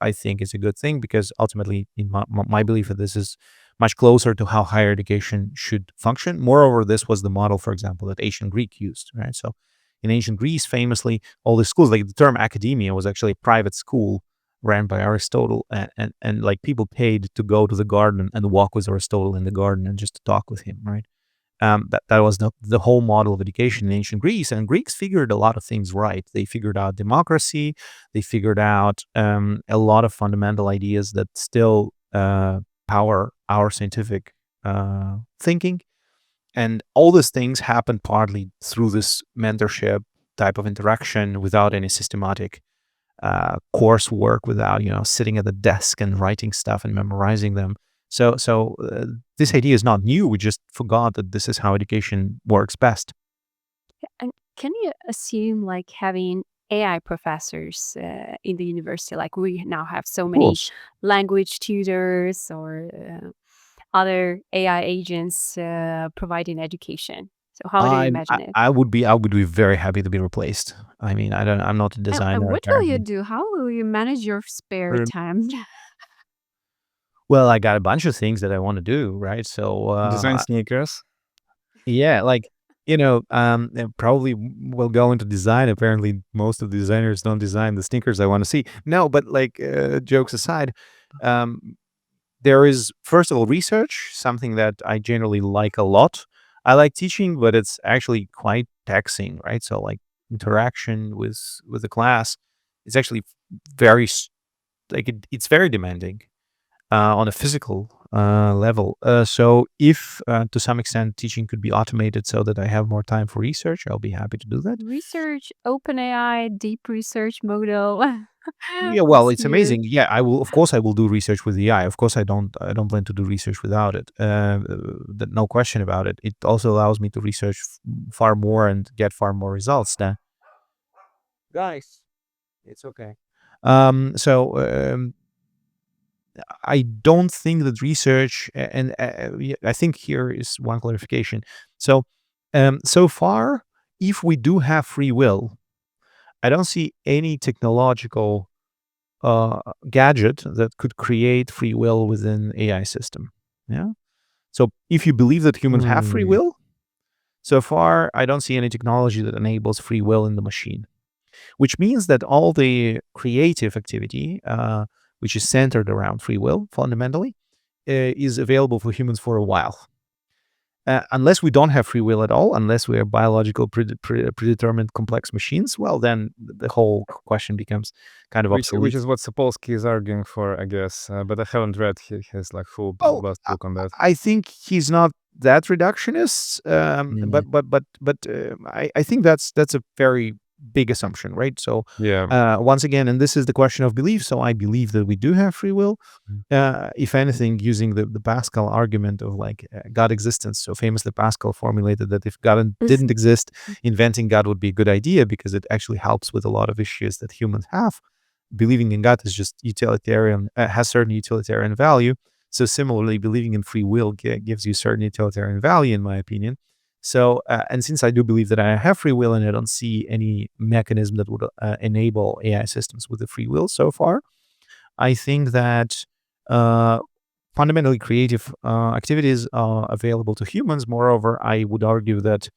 I think is a good thing, because ultimately, in my belief, that this is much closer to how higher education should function. Moreover, this was the model, for example, that ancient Greek used, right? So in ancient Greece, famously, all the schools, like the term academia was actually a private school ran by Aristotle, and like people paid to go to the garden and walk with Aristotle in the garden and just to talk with him, right? That was the whole model of education in ancient Greece, and Greeks figured a lot of things right. They figured out democracy. They figured out a lot of fundamental ideas that still power our scientific thinking, and all these things happened partly through this mentorship type of interaction, without any systematic coursework, without sitting at the desk and writing stuff and memorizing them. So this idea is not new. We just forgot that this is how education works best. And can you assume like having AI professors in the university? Like we now have so Of many course. language tutors or other AI agents providing education. So how do you imagine it? I would be very happy to be replaced. I mean, I'm not a And designer what will you apparently. do? How will you manage your spare Or time? Well, I got a bunch of things that I want to do, right? So design sneakers. yeah, like probably we'll go into design. Apparently, most of the designers don't design the sneakers I want to see. No, but like jokes aside, um, there is, first of all, research, something that I generally like a lot. I like teaching, but it's actually quite taxing, right? So like interaction with the class is actually very it's very demanding on a physical level. So if to some extent teaching could be automated so that I have more time for research, I'll be happy to do that. Research, OpenAI, deep research model. Yeah, well, It's it's huge. amazing. Yeah, I will. Of course, I will do research with AI. Of course, I don't plan to do research without it. No question about it. It also allows me to research far more and get far more results. Then, guys, it's okay. So I don't think that research, and yeah, I think here is one clarification. So, so far, if we do have free will, I don't see any technological gadget that could create free will within AI system. Yeah. So if you believe that humans have free Hmm. will, so far I don't see any technology that enables free will in the machine, which means that all the creative activity, which is centered around free will fundamentally, is available for humans for a while. Unless we don't have free will at all, unless we are biological predetermined complex machines, well, then the whole question becomes kind of Which obsolete. is what Sapolsky is arguing for, I guess. But I haven't read his like full Well, vast I book on that. I think he's not that reductionist, Mm. but I think that's a very big assumption, right? So Yeah. once again, and this is the question of belief. So I believe that we do have free will. If anything, using the Pascal argument of like God existence. So famously, Pascal formulated that if God didn't exist, inventing God would be a good idea because it actually helps with a lot of issues that humans have. Believing in God is just utilitarian, has certain utilitarian value. So similarly, believing in free will gives you certain utilitarian value, in my opinion. So, and since I do believe that I have free will and I don't see any mechanism that would enable AI systems with the free will so far, I think that uh, fundamentally creative activities are available to humans. Moreover, I would argue that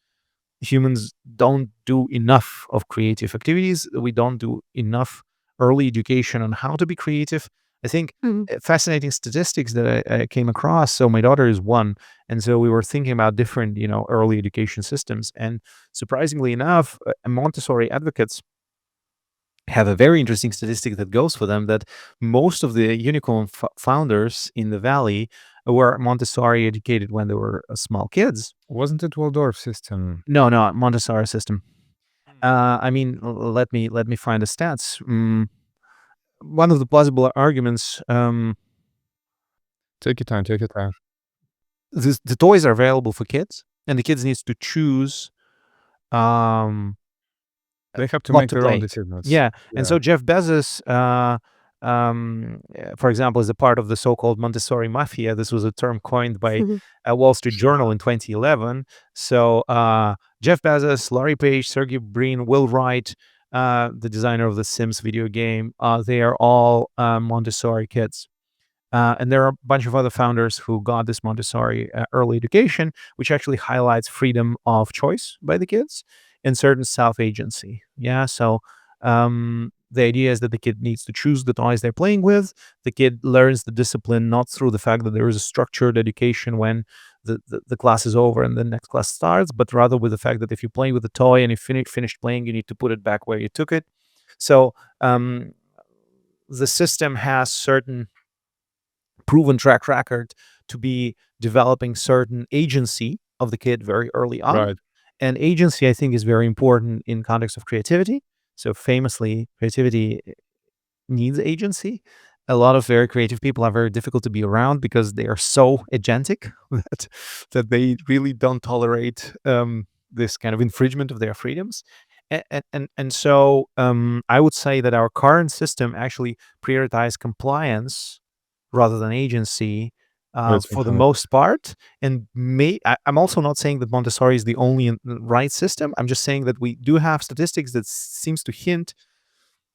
humans don't do enough of creative activities. We don't do enough early education on how to be creative. I think fascinating statistics that I came across. So my daughter is one, and so we were thinking about different, early education systems. And surprisingly enough, Montessori advocates have a very interesting statistic that goes for them that most of the unicorn founders in the valley were Montessori educated when they were small kids. Wasn't it Waldorf system? No, Montessori system. I mean, let me find the stats. One of the plausible arguments, Take your time. the toys are available for kids, and the kids needs to choose They have to what make to their own play. decisions. Yeah, and so Jeff Bezos, for example, is a part of the so-called Montessori mafia. This was a term coined by a Wall Street Journal in 2011. So Jeff Bezos, Larry Page, Sergey Brin, Will Wright, the designer of the Sims video game, they are all Montessori kids. And there are a bunch of other founders who got this Montessori early education, which actually highlights freedom of choice by the kids and certain self-agency. Yeah, so the idea is that the kid needs to choose the toys they're playing with. The kid learns the discipline not through the fact that there is a structured education when the class is over and the next class starts, but rather with the fact that if you play with the toy and you finished playing, you need to put it back where you took it. So the system has certain proven track record to be developing certain agency of the kid very early on. Right. And agency, I think, is very important in context of creativity. So famously, creativity needs agency. A lot of very creative people are very difficult to be around because they are so agentic that they really don't tolerate this kind of infringement of their freedoms. And so I would say that our current system actually prioritizes compliance rather than agency That's for the fantastic. most part. And I'm also not saying that Montessori is the only right system. I'm just saying that we do have statistics that seems to hint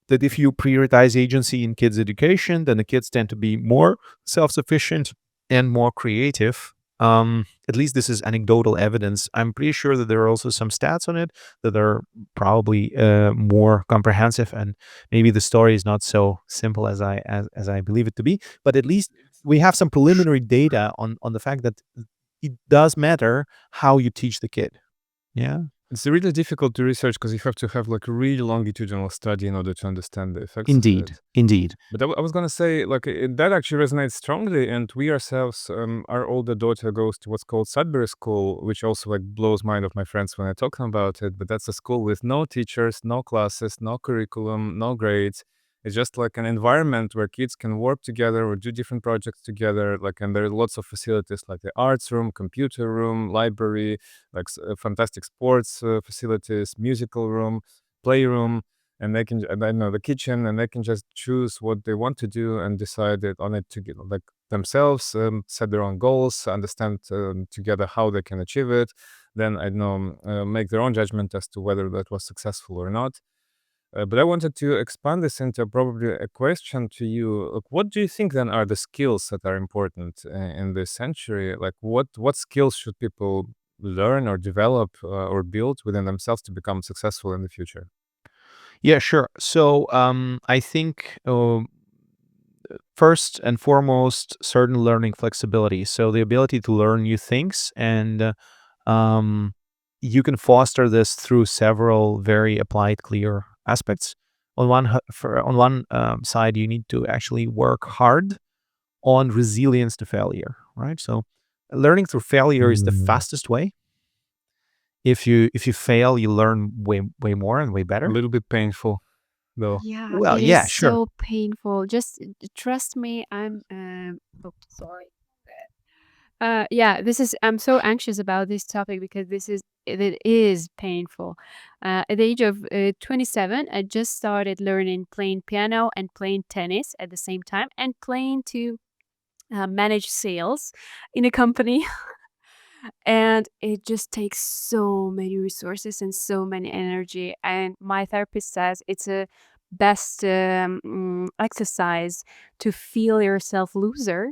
that if you prioritize agency in kids' education, then the kids tend to be more self-sufficient and more creative. At least this is anecdotal evidence. I'm pretty sure that there are also some stats on it that are probably more comprehensive, and maybe the story is not so simple as I believe it to be. But at least we have some preliminary data on the fact that it does matter how you teach the kid. Yeah. It's really difficult to research because you have to have like a really longitudinal study in order to understand the effects of it. Indeed. But I was going to say, like, that actually resonates strongly. And we ourselves, our older daughter goes to what's called Sudbury School, which also like blows mind of my friends when I talk to them about it. But that's a school with no teachers, no classes, no curriculum, no grades. It's just like an environment where kids can work together or do different projects together. Like, and there are lots of facilities like the arts room, computer room, library, like fantastic sports facilities, musical room, playroom, and they can, and I know the kitchen, and they can just choose what they want to do and decide it on it to get like themselves, set their own goals, understand together how they can achieve it. Then I know make their own judgment as to whether that was successful or not. But I wanted to expand this into probably a question to you. Like, what do you think then are the skills that are important in this century? Like, what skills should people learn or develop or build within themselves to become successful in the future? Yeah, sure. So I think first and foremost, certain learning flexibility. So the ability to learn new things, and you can foster this through several very applied, clear aspects. On one side, you need to actually work hard on resilience to failure, right? So learning through failure is the Mm. fastest way. if you fail, you learn way more and way A better. little bit painful, though. Yeah, Well, it yeah, is sure. so painful. Just trust me. Oh, sorry. Yeah, I'm so anxious about this topic because it is painful. At the age of 27, I just started learning playing piano and playing tennis at the same time and playing to manage sales in a company. And it just takes so many resources and so many energy. And my therapist says it's a best exercise to feel yourself loser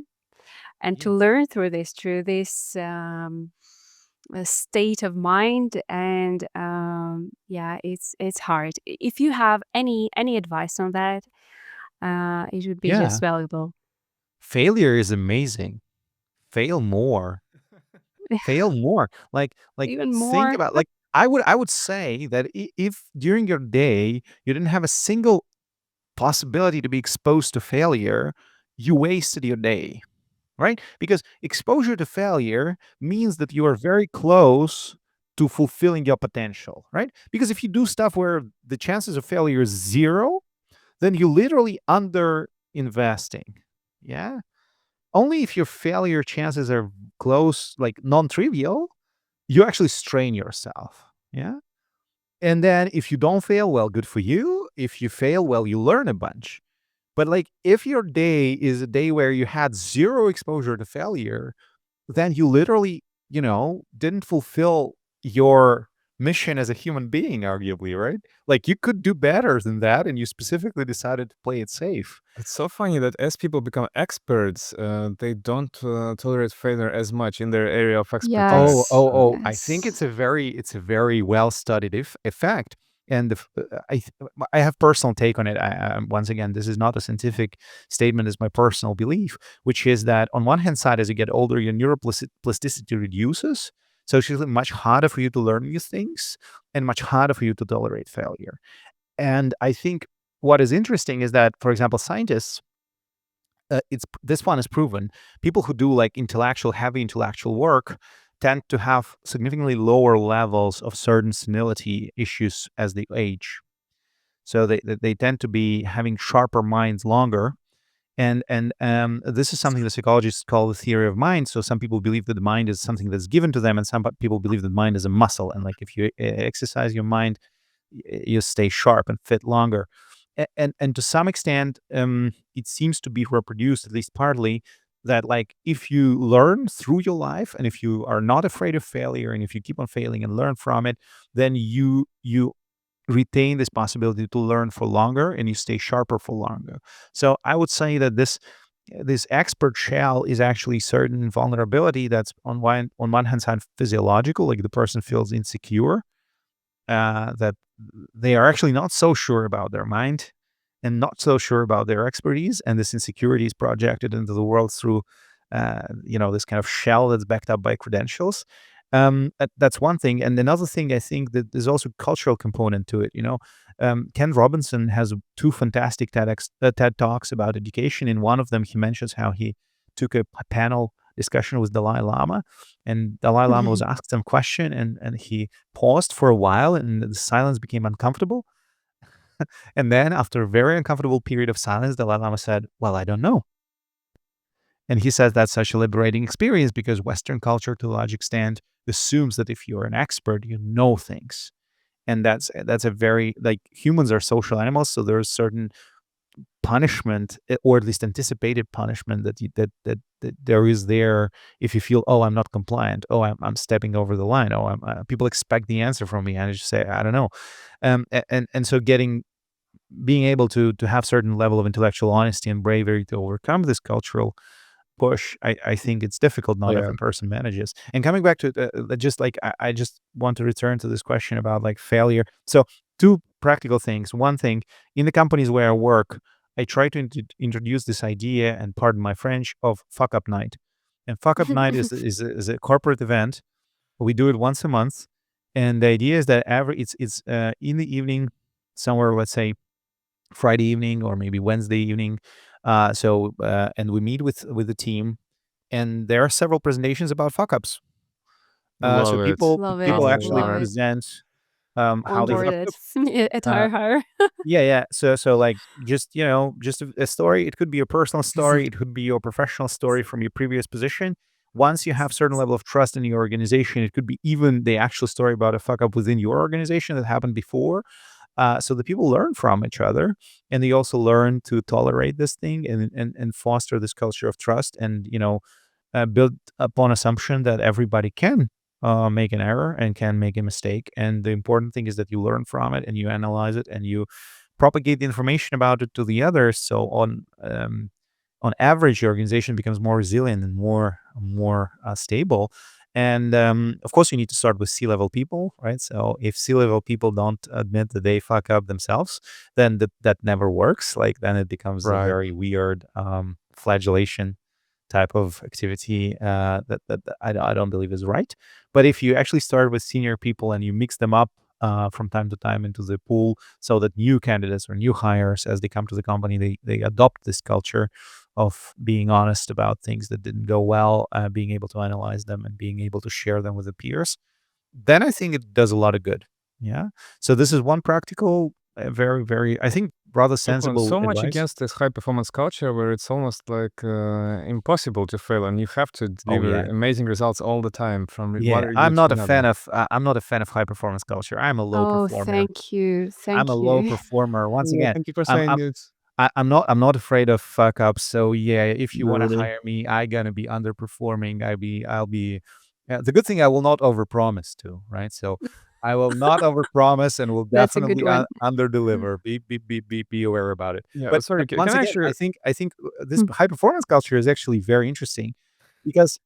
and to learn through this state of mind. And yeah, it's hard. If you have any advice on that, it would be Yeah. just valuable. Failure is amazing. Fail more. Fail more. Like Even think more. about, like, I would say that if during your day you didn't have a single possibility to be exposed to failure, you wasted your day, right? Because exposure to failure means that you are very close to fulfilling your potential, right? Because if you do stuff where the chances of failure is zero, then you literally under investing. Yeah. Only if your failure chances are close, like non-trivial, you actually strain yourself. Yeah. And then if you don't fail, well, good for you. If you fail, well, you learn a bunch. But like if your day is a day where you had zero exposure to failure, then you literally, didn't fulfill your mission as a human being, arguably, right? Like you could do better than that, and you specifically decided to play it safe. It's so funny that as people become experts, they don't tolerate failure as much in their area of Oh, expertise. Yes. oh, oh! I think Yes. it's a very well studied effect, and I have personal take on it. Once again, this is not a scientific statement; it's my personal belief, which is that on one hand side, as you get older, your neuroplasticity reduces, so it's usually much harder for you to learn new things, and much harder for you to tolerate failure. And I think what is interesting is that, for example, scientists, it's this one is proven. People who do like heavy intellectual work tend to have significantly lower levels of certain senility issues as they age. So they tend to be having sharper minds longer. And this is something the psychologists call the theory of mind. So some people believe that the mind is something that's given to them, and some people believe that mind is a muscle. And like if you exercise your mind, you stay sharp and fit longer. And to some extent, it seems to be reproduced, at least partly, that like if you learn through your life, and if you are not afraid of failure, and if you keep on failing and learn from it, then you retain this possibility to learn for longer, and you stay sharper for longer. So I would say that this expert shell is actually certain vulnerability that's on one hand side physiological, like the person feels insecure, that they are actually not so sure about their mind and not so sure about their expertise, and this insecurity is projected into the world through, this kind of shell that's backed up by credentials. That's one thing, and another thing I think that there's also a cultural component to it. Ken Robinson has two fantastic TED talks about education. In one of them, he mentions how he took a panel discussion with Dalai Lama, and Dalai Lama was asked some question, and he paused for a while, and the silence became uncomfortable. And then, after a very uncomfortable period of silence, Dalai Lama said, "Well, I don't know." And he says that's such a liberating experience because Western culture, to a large extent, assumes that if you're an expert, you know things. And that's a very, like, humans are social animals, so there's certain punishment, or at least anticipated punishment, that there is there if you feel, oh, I'm not compliant, oh, I'm stepping over the line, oh, people expect the answer from me, and I just say I don't know. And so being able to have certain level of intellectual honesty and bravery to overcome this cultural push, I think it's difficult. Not Yeah. every person manages. And coming back to just like I just want to return to this question about like failure. So two practical things. One thing, in the companies where I work, I try to introduce this idea, and pardon my French, of fuck up night. And fuck up night is a corporate event. We do it once a month, and the idea is that it's in the evening, somewhere, let's say Friday evening or maybe Wednesday evening. And we meet with the team, and there are several presentations about fuck ups. Love So it. people Love it. people Love it. actually Love Love it. it. present how they Onboarded. At uh, higher. yeah. So like just just a story. It could be a personal story. It could be your professional story from your previous position. Once you have certain level of trust in your organization, it could be even the actual story about a fuck up within your organization that happened before. So the people learn from each other, and they also learn to tolerate this thing and foster this culture of trust, and build upon assumption that everybody can make an error and can make a mistake. And the important thing is that you learn from it and you analyze it and you propagate the information about it to the others. So on average, your organization becomes more resilient and more stable. And of course, you need to start with C-level people, right? So if C-level people don't admit that they fuck up themselves, then that never works. Like then it becomes a Right. very weird flagellation type of activity that I don't believe is right. But if you actually start with senior people and you mix them up from time to time into the pool, so that new candidates or new hires, as they come to the company, they adopt this culture of being honest about things that didn't go well, being able to analyze them and being able to share them with the peers, then I think it does a lot of good. Yeah. So this is one practical, very, very, I think, rather I've gone sensible so much advice. against this high performance culture where it's almost like impossible to fail, and you have to Oh deliver yeah. amazing results all the time from Yeah, one year I'm to not a fan another. of I'm not a fan of high performance culture. I'm a low Oh, performer. thank you. I'm a Thank low you. performer. Once Yeah, again, thank you for I'm saying I'm it. I'm not afraid of fuck ups. So yeah, if you want to Really? hire me, I gonna be underperforming. I'll be. The good thing I will not overpromise too, right? So I will not overpromise and will That's a good definitely one. underdeliver. Be aware about it. Yeah, But sorry, can once I again, actually. I think this high performance culture is actually very interesting because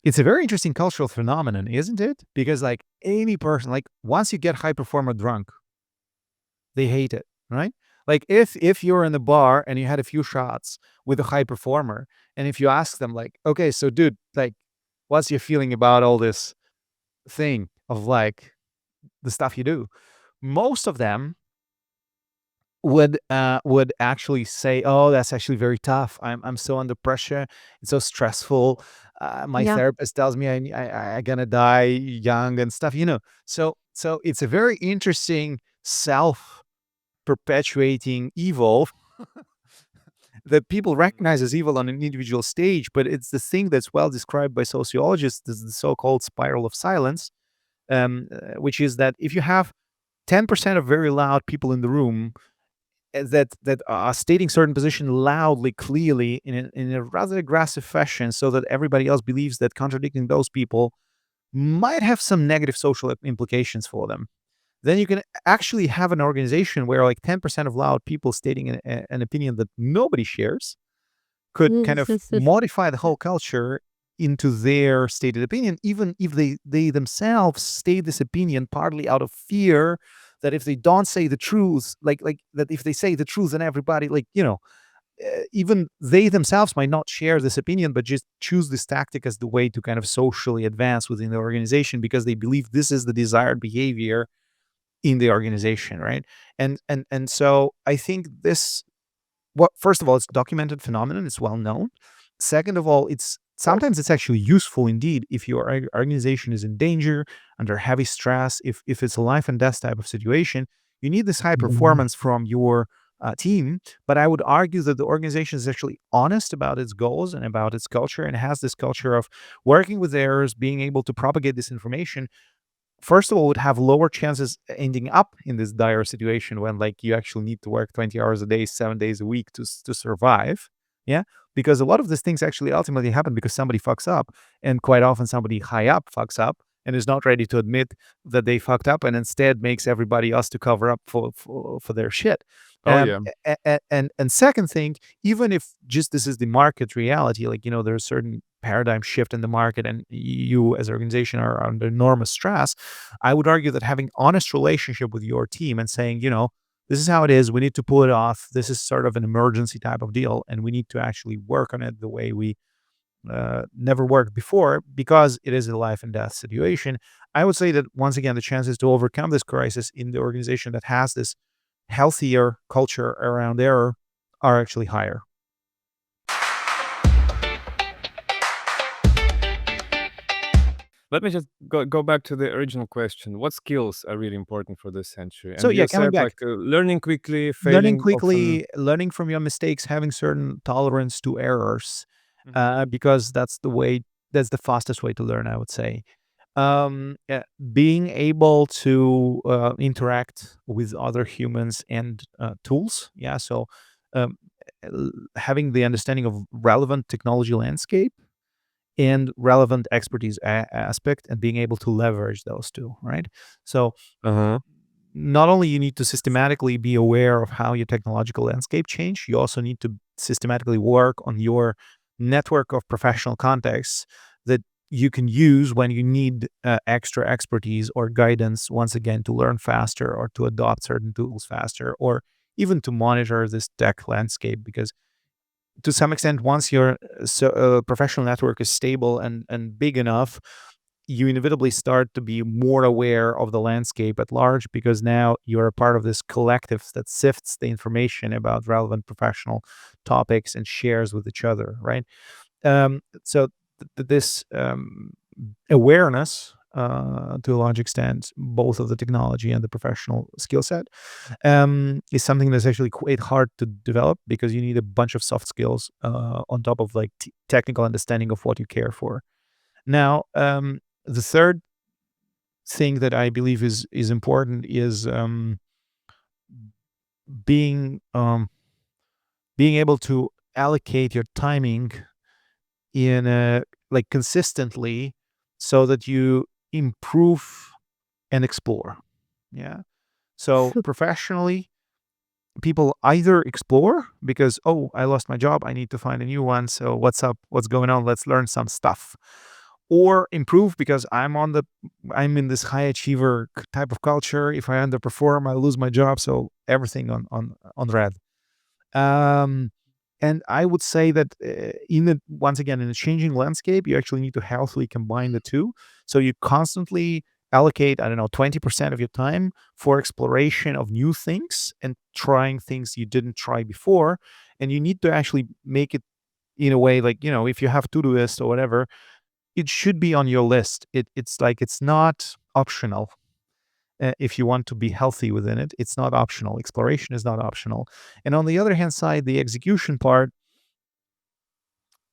it's a very interesting cultural phenomenon, isn't it? Because like any person, like once you get high performer drunk, they hate it, right? Like if you're in the bar and you had a few shots with a high performer, and if you ask them like, okay, so dude, like, what's your feeling about all this thing of like the stuff you do? Most of them would actually say, "Oh, that's actually very tough. I'm so under pressure. It's so stressful. My Yeah. therapist tells me I gonna die young and stuff." So it's a very interesting self perpetuating evil that people recognize as evil on an individual stage, but it's the thing that's well described by sociologists as the so-called spiral of silence, which is that if you have 10% of very loud people in the room that are stating certain position loudly, clearly, in a rather aggressive fashion, so that everybody else believes that contradicting those people might have some negative social implications for them. Then you can actually have an organization where like 10% of loud people stating an opinion that nobody shares could kind of modify the whole culture into their stated opinion, even if they themselves state this opinion partly out of fear that if they don't say the truth, like that if they say the truth, then everybody even they themselves might not share this opinion, but just choose this tactic as the way to kind of socially advance within the organization because they believe this is the desired behavior in the organization, right? And so I think this, well, first of all, it's a documented phenomenon. It's well known. Second of all, it's sometimes it's actually useful indeed if your organization is in danger, under heavy stress, if it's a life and death type of situation. You need this high performance from your team. But I would argue that the organization is actually honest about its goals and about its culture, and has this culture of working with errors, being able to propagate this information. First of all, would have lower chances ending up in this dire situation when like you actually need to work 20 hours a day, 7 days a week to survive. Yeah. Because a lot of these things actually ultimately happen because somebody fucks up. And quite often somebody high up fucks up and is not ready to admit that they fucked up and instead makes everybody else to cover up for their shit. Oh yeah. And second thing, even if just this is the market reality, like, there's a certain paradigm shift in the market and you as an organization are under enormous stress, I would argue that having honest relationship with your team and saying, this is how it is, we need to pull it off. This is sort of an emergency type of deal, and we need to actually work on it the way we never worked before because it is a life and death situation. I would say that once again, the chances to overcome this crisis in the organization that has this healthier culture around error are actually higher. Let me just go back to the original question. What skills are really important for this century? So And yeah, you coming said back, like learning quickly, learning failing often. quickly, learning from your mistakes, having certain tolerance to errors, Mhm. because that's the fastest way to learn, I would say. Being able to interact with other humans and tools. Yeah, so um, having the understanding of relevant technology landscape and relevant expertise aspect, and being able to leverage those two, right? So Uh-huh. not only you need to systematically be aware of how your technological landscape change, you also need to systematically work on your network of professional contacts that you can use when you need extra expertise or guidance, once again, to learn faster or to adopt certain tools faster, or even to monitor this tech landscape. Because to some extent, once your professional network is stable and big enough, you inevitably start to be more aware of the landscape at large, because now you're a part of this collective that sifts the information about relevant professional topics and shares with each other, right? So this awareness, to a large extent, both of the technology and the professional skill set, is something that's actually quite hard to develop, because you need a bunch of soft skills on top of like technical understanding of what you care for. Now, the third thing that I believe is important is being being able to allocate your timing in a like consistently, so that you improve and explore. Yeah. So professionally, people either explore because, oh, I lost my job, I need to find a new one. So what's up? What's going on? Let's learn some stuff. Or improve because I'm in this high achiever type of culture. If I underperform, I lose my job. So everything on red. Um, and I would say that once again, in a changing landscape, you actually need to healthily combine the two. So you constantly allocate, I don't know, 20% of your time for exploration of new things and trying things you didn't try before. And you need to actually make it in a way like, if you have to-do list or whatever, it should be on your list. It's like, it's not optional. If you want to be healthy within it, it's not optional. Exploration is not optional. And on the other hand side, the execution part,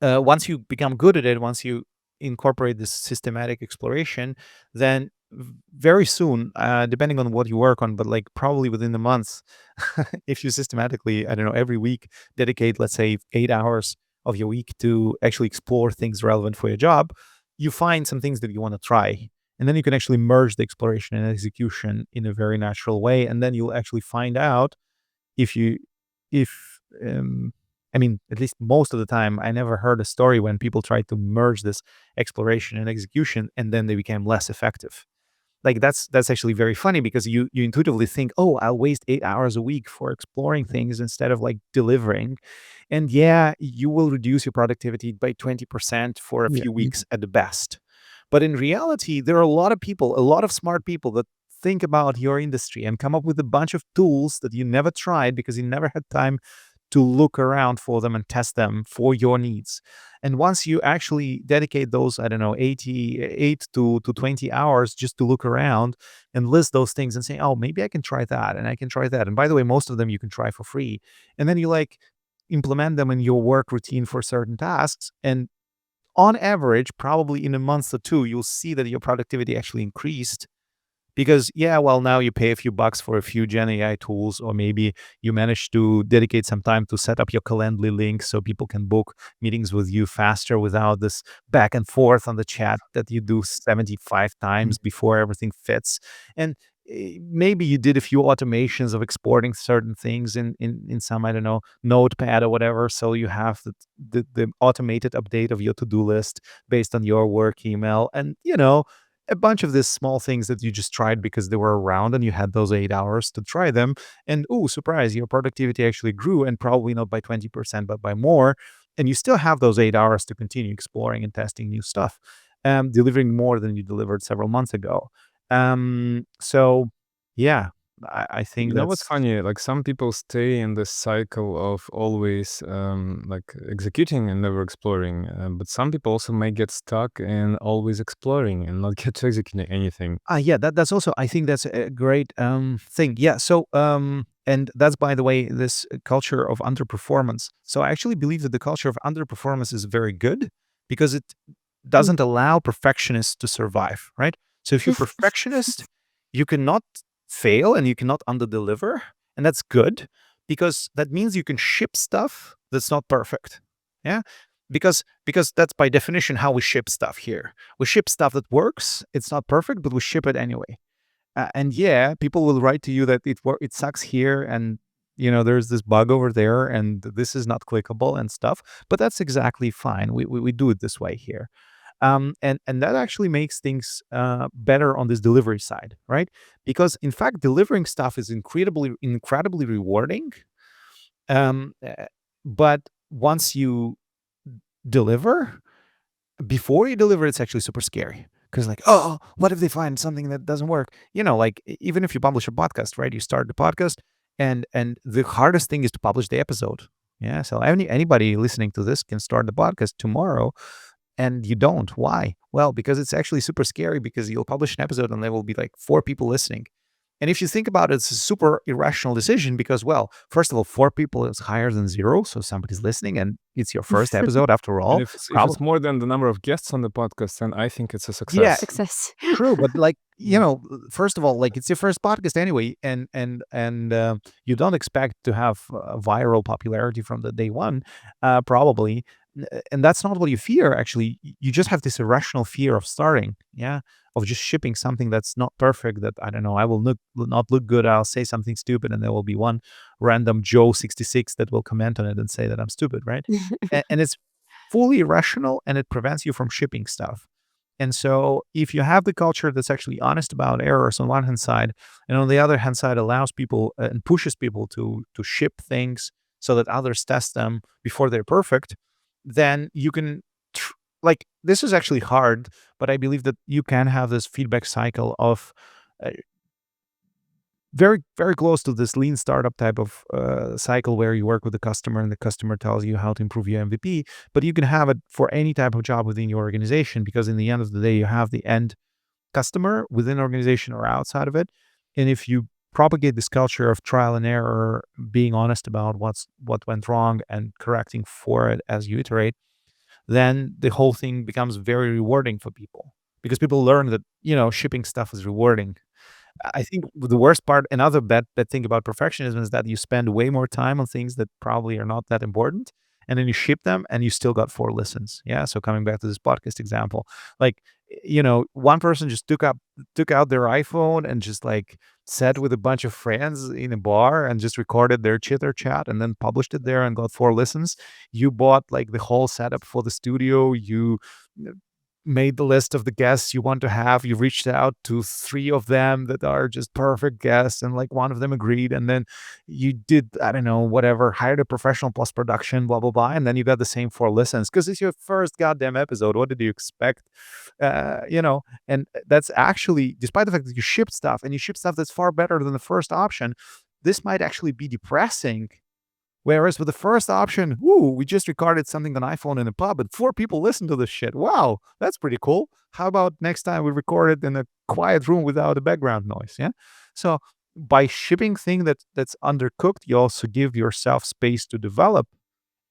once you become good at it, once you incorporate this systematic exploration, then very soon, depending on what you work on, but like probably within the months, if you systematically, I don't know, every week dedicate, let's say, 8 hours of your week to actually explore things relevant for your job, you find some things that you want to try. And then you can actually merge the exploration and execution in a very natural way. And then you'll actually find out if you, if, I mean, at least most of the time, I never heard a story when people tried to merge this exploration and execution and then they became less effective. Like that's actually very funny, because you intuitively think, oh, I'll waste 8 hours a week for exploring things instead of like delivering. And yeah, you will reduce your productivity by 20% for a Yeah. few weeks at the best. But in reality, there are a lot of people, a lot of smart people that think about your industry and come up with a bunch of tools that you never tried because you never had time to look around for them and test them for your needs. And once you actually dedicate those, I don't know, 88 to 20 hours just to look around and list those things and say, oh, maybe I can try that and I can try that. And by the way, most of them you can try for free. And then you like implement them in your work routine for certain tasks. And on average, probably in a month or two, you'll see that your productivity actually increased, because, yeah, well, now you pay a few bucks for a few Gen AI tools, or maybe you manage to dedicate some time to set up your Calendly link so people can book meetings with you faster without this back and forth on the chat that you do 75 times before everything fits. And maybe you did a few automations of exporting certain things in some, I don't know, notepad or whatever. So you have the automated update of your to-do list based on your work email. And, a bunch of these small things that you just tried because they were around and you had those 8 hours to try them. And oh, surprise, your productivity actually grew, and probably not by 20%, but by more. And you still have those 8 hours to continue exploring and testing new stuff, delivering more than you delivered several months ago. So yeah, I think You know what's that's funny? Like some people stay in this cycle of always like executing and never exploring, but some people also may get stuck in always exploring and not get to executing anything. yeah, that's also, I think that's a great thing. Yeah. So and that's, by the way, this culture of underperformance. So I actually believe that the culture of underperformance is very good because it doesn't allow perfectionists to survive, right? So if you're perfectionist, you cannot fail and you cannot underdeliver, and that's good because that means you can ship stuff that's not perfect. Yeah, because that's by definition how we ship stuff here. We ship stuff that works. It's not perfect, but we ship it anyway. And yeah, people will write to you that it sucks here, and there's this bug over there, and this is not clickable and stuff. But that's exactly fine. We do it this way here. And that actually makes things better on this delivery side, right? Because in fact, delivering stuff is incredibly rewarding. Um, uh, but once you deliver, before you deliver, it's actually super scary because, like, oh, what if they find something that doesn't work? Like even if you publish a podcast, right? You start the podcast, and the hardest thing is to publish the episode. Yeah, so anybody listening to this can start the podcast tomorrow, and you don't. Why? Well, because it's actually super scary because you'll publish an episode and there will be like 4 people listening. And if you think about it, it's a super irrational decision because, well, first of all, 4 people is higher than 0. So somebody's listening and it's your first episode after And all. if it's more than the number of guests on the podcast, then I think it's a Yeah, success. Success. true. But like, first of all, like it's your first podcast anyway. And you don't expect to have viral popularity from the day one, probably. And that's not what you fear, actually. You just have this irrational fear of starting, yeah, of just shipping something that's not perfect, that, I don't know, I will not look good. I'll say something stupid, and there will be one random Joe 66 that will comment on it and say that I'm stupid, right? And it's fully irrational, and it prevents you from shipping stuff. And so if you have the culture that's actually honest about errors on one hand side, and on the other hand side allows people and pushes people to ship things so that others test them before they're perfect, then you can like, this is actually hard, but I believe that you can have this feedback cycle of uh, very, very close to this lean startup type of cycle where you work with the customer and the customer tells you how to improve your MVP. But you can have it for any type of job within your organization, because in the end of the day, you have the end customer within an organization or outside of it. And if you propagate this culture of trial and error, being honest about what went wrong and correcting for it as you iterate, then the whole thing becomes very rewarding for people, because people learn that, shipping stuff is rewarding. I think the worst part, another bad thing about perfectionism, is that you spend way more time on things that probably are not that important, and then you ship them and you still got 4 listens. Yeah. So coming back to this podcast example, like, one person just took out their iPhone and just like sat with a bunch of friends in a bar and just recorded their chitter chat and then published it there and got 4 listens. You bought like the whole setup for the studio. You made the list of the guests you want to have. You reached out to 3 of them that are just perfect guests, and like one of them agreed. And then you did, I don't know, whatever, hired a professional plus production, blah, blah, blah. And then you got the same 4 listens because it's your first goddamn episode. What did you expect? And that's actually, despite the fact that you ship stuff and you ship stuff that's far better than the first option, this might actually be depressing. Whereas with the first option, we just recorded something on iPhone in a pub, and 4 people listened to this shit. Wow, that's pretty cool. How about next time we record it in a quiet room without a background noise? Yeah. So by shipping thing that's undercooked, you also give yourself space to develop,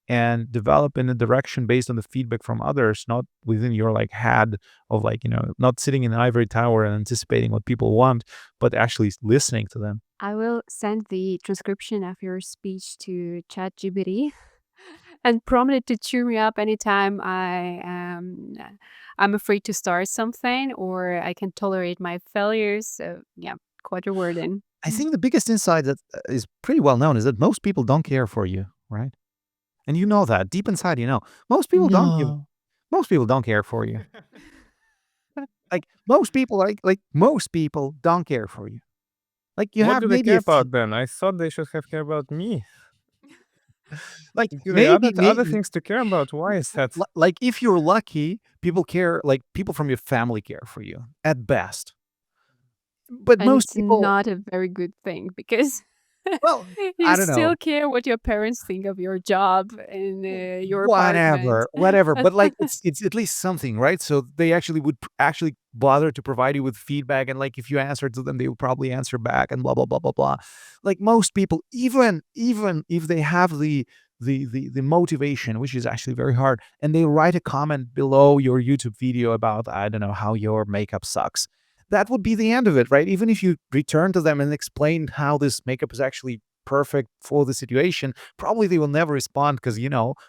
and develop in a direction based on the feedback from others, not within your like head of like, not sitting in an ivory tower and anticipating what people want, but actually listening to them. I will send the transcription of your speech to ChatGPT and prompt it to cheer me up anytime I'm afraid to start something or I can tolerate my failures. So yeah, quite rewarding. I think the biggest insight that is pretty well known is that most people don't care for you, right? And you know that deep inside, most people don't give. No. Most people don't care for you. Like most people, most people don't care for you. Like you What have do they maybe care a few, about then? I thought they should have care about me. like Do they other maybe things to care about? Why is that? like if you're lucky, people care. Like people from your family care for you at best. but And most it's people, not a very good thing because well, you I don't still know. care what your parents think of your job and your apartment. Whatever, but like it's at least something, right? So they actually would actually bother to provide you with feedback, and like if you answer to them, they will probably answer back, and blah blah blah blah blah. Like most people, even if they have the motivation, which is actually very hard, and they write a comment below your YouTube video about, I don't know, how your makeup sucks. That would be the end of it, right? Even if you return to them and explain how this makeup is actually perfect for the situation, probably they will never respond because,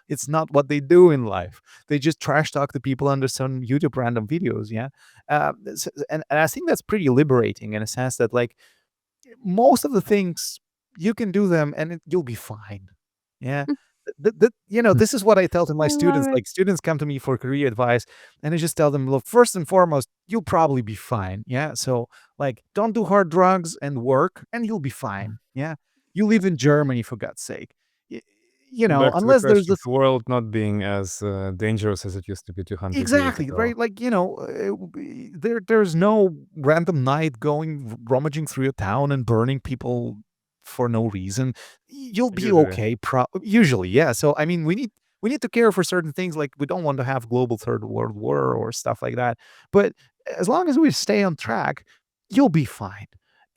it's not what they do in life. They just trash talk the people under some YouTube random videos. Yeah. And I think that's pretty liberating in a sense that, like, most of the things you can do them and you'll be fine. Yeah. This is what I tell to my I love students. it. Like, students come to me for career advice, and I just tell them, look, first and foremost, you'll probably be fine. Yeah. So, like, don't do hard drugs and work, and you'll be fine. Yeah. You live in Germany, for God's sake. Y- Back to the unless there's question of this. the world not being as dangerous as it used to be 200 years Exactly, ago. right? Like, there's no random night going rummaging through a town and burning people for no reason. You'll be Usually. okay, usually, yeah. So I mean, we need to care for certain things. Like, we don't want to have global third world war or stuff like that. But as long as we stay on track, you'll be fine.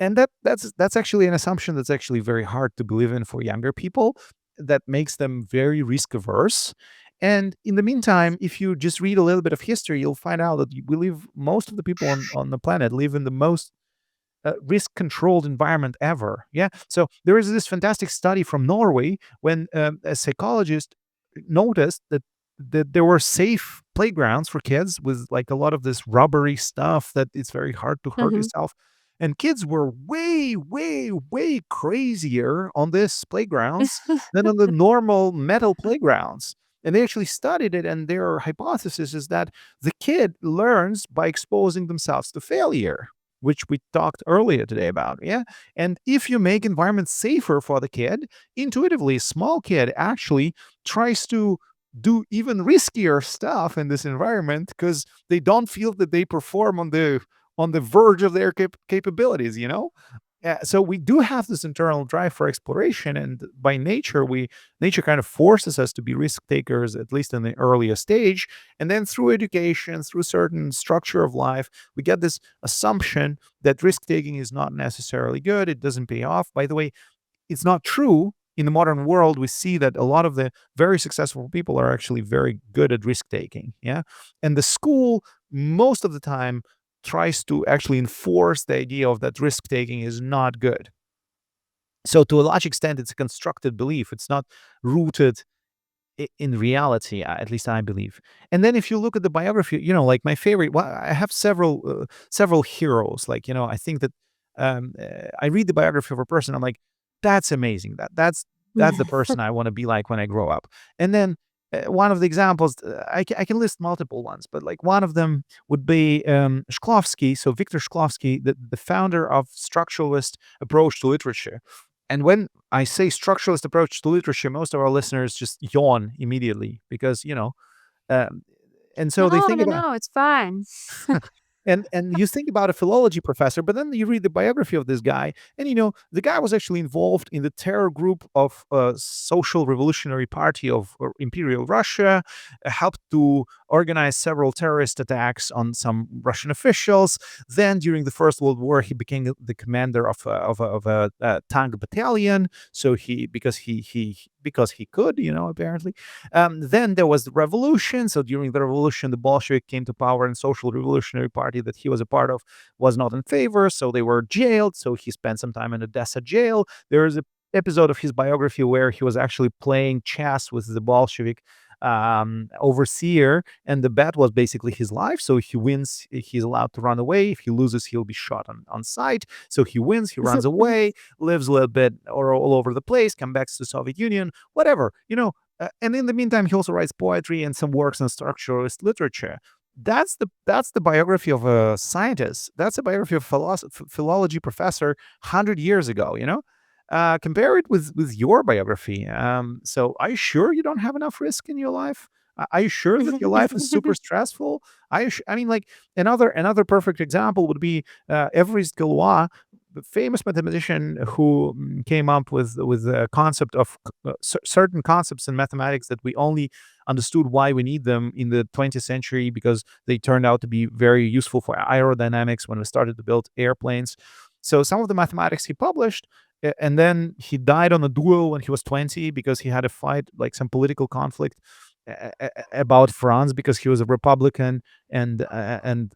And that's actually an assumption that's actually very hard to believe in for younger people. That makes them very risk averse. And in the meantime, if you just read a little bit of history, you'll find out that we live, most of the people on the planet live in the most risk controlled environment ever. Yeah. So there is this fantastic study from Norway when a psychologist noticed that there were safe playgrounds for kids with, like, a lot of this rubbery stuff that it's very hard to hurt Mhm. yourself. And kids were way, way, way crazier on this playgrounds than on the normal metal playgrounds. And they actually studied it, and their hypothesis is that the kid learns by exposing themselves to failure, which we talked earlier today about. Yeah. And if you make environments safer for the kid, intuitively, a small kid actually tries to do even riskier stuff in this environment because they don't feel that they perform on the verge of their capabilities. So we do have this internal drive for exploration, and by nature kind of forces us to be risk takers, at least in the earlier stage. And then through education, through certain structure of life, we get this assumption that risk taking is not necessarily good. It doesn't pay off. By the way, it's not true. In the modern world, we see that a lot of the very successful people are actually very good at risk taking. Yeah. And the school, most of the time, tries to actually enforce the idea of that risk taking is not good. So to a large extent, it's a constructed belief. It's not rooted in reality, at least I believe. And then if you look at the biography, like my favorite, well, I have several heroes. Like, I think that I read the biography of a person. I'm like, that's amazing. That's the person I want to be like when I grow up. And then one of the examples, I can list multiple ones, but like one of them would be Shklovsky. So Viktor Shklovsky, the founder of structuralist approach to literature. And when I say structuralist approach to literature, most of our listeners just yawn immediately because, um, and so they No, think no, about no, it's fine. and you think about a philology professor, but then you read the biography of this guy, and the guy was actually involved in the terror group of Social Revolutionary Party of Imperial Russia, helped to organize several terrorist attacks on some Russian officials. Then, during the First World War, he became the commander of a tank battalion. So because he could, apparently. Then there was the revolution. So during the revolution, the Bolshevik came to power, and Social Revolutionary Party that he was a part of was not in favor. So they were jailed. So he spent some time in Odessa jail. There is an episode of his biography where he was actually playing chess with the Bolshevik overseer, and the bet was basically his life. So if he wins, he's allowed to run away. If he loses, he'll be shot on sight. So he wins, he runs away, lives a little bit or all over the place, comes back to the Soviet Union, whatever. And in the meantime, he also writes poetry and some works on structuralist literature. That's the biography of a scientist. That's a biography of a philology professor 100 years ago. Compare it with your biography. So are you sure you don't have enough risk in your life? Are you sure that your life is super stressful? I mean, like another perfect example would be Everest Galois, the famous mathematician who came up with the concept of certain concepts in mathematics that we only understood why we need them in the 20th century because they turned out to be very useful for aerodynamics when we started to build airplanes. So some of the mathematics he published, and then he died on a duel when he was 20 because he had a fight, like some political conflict about France because he was a Republican, and and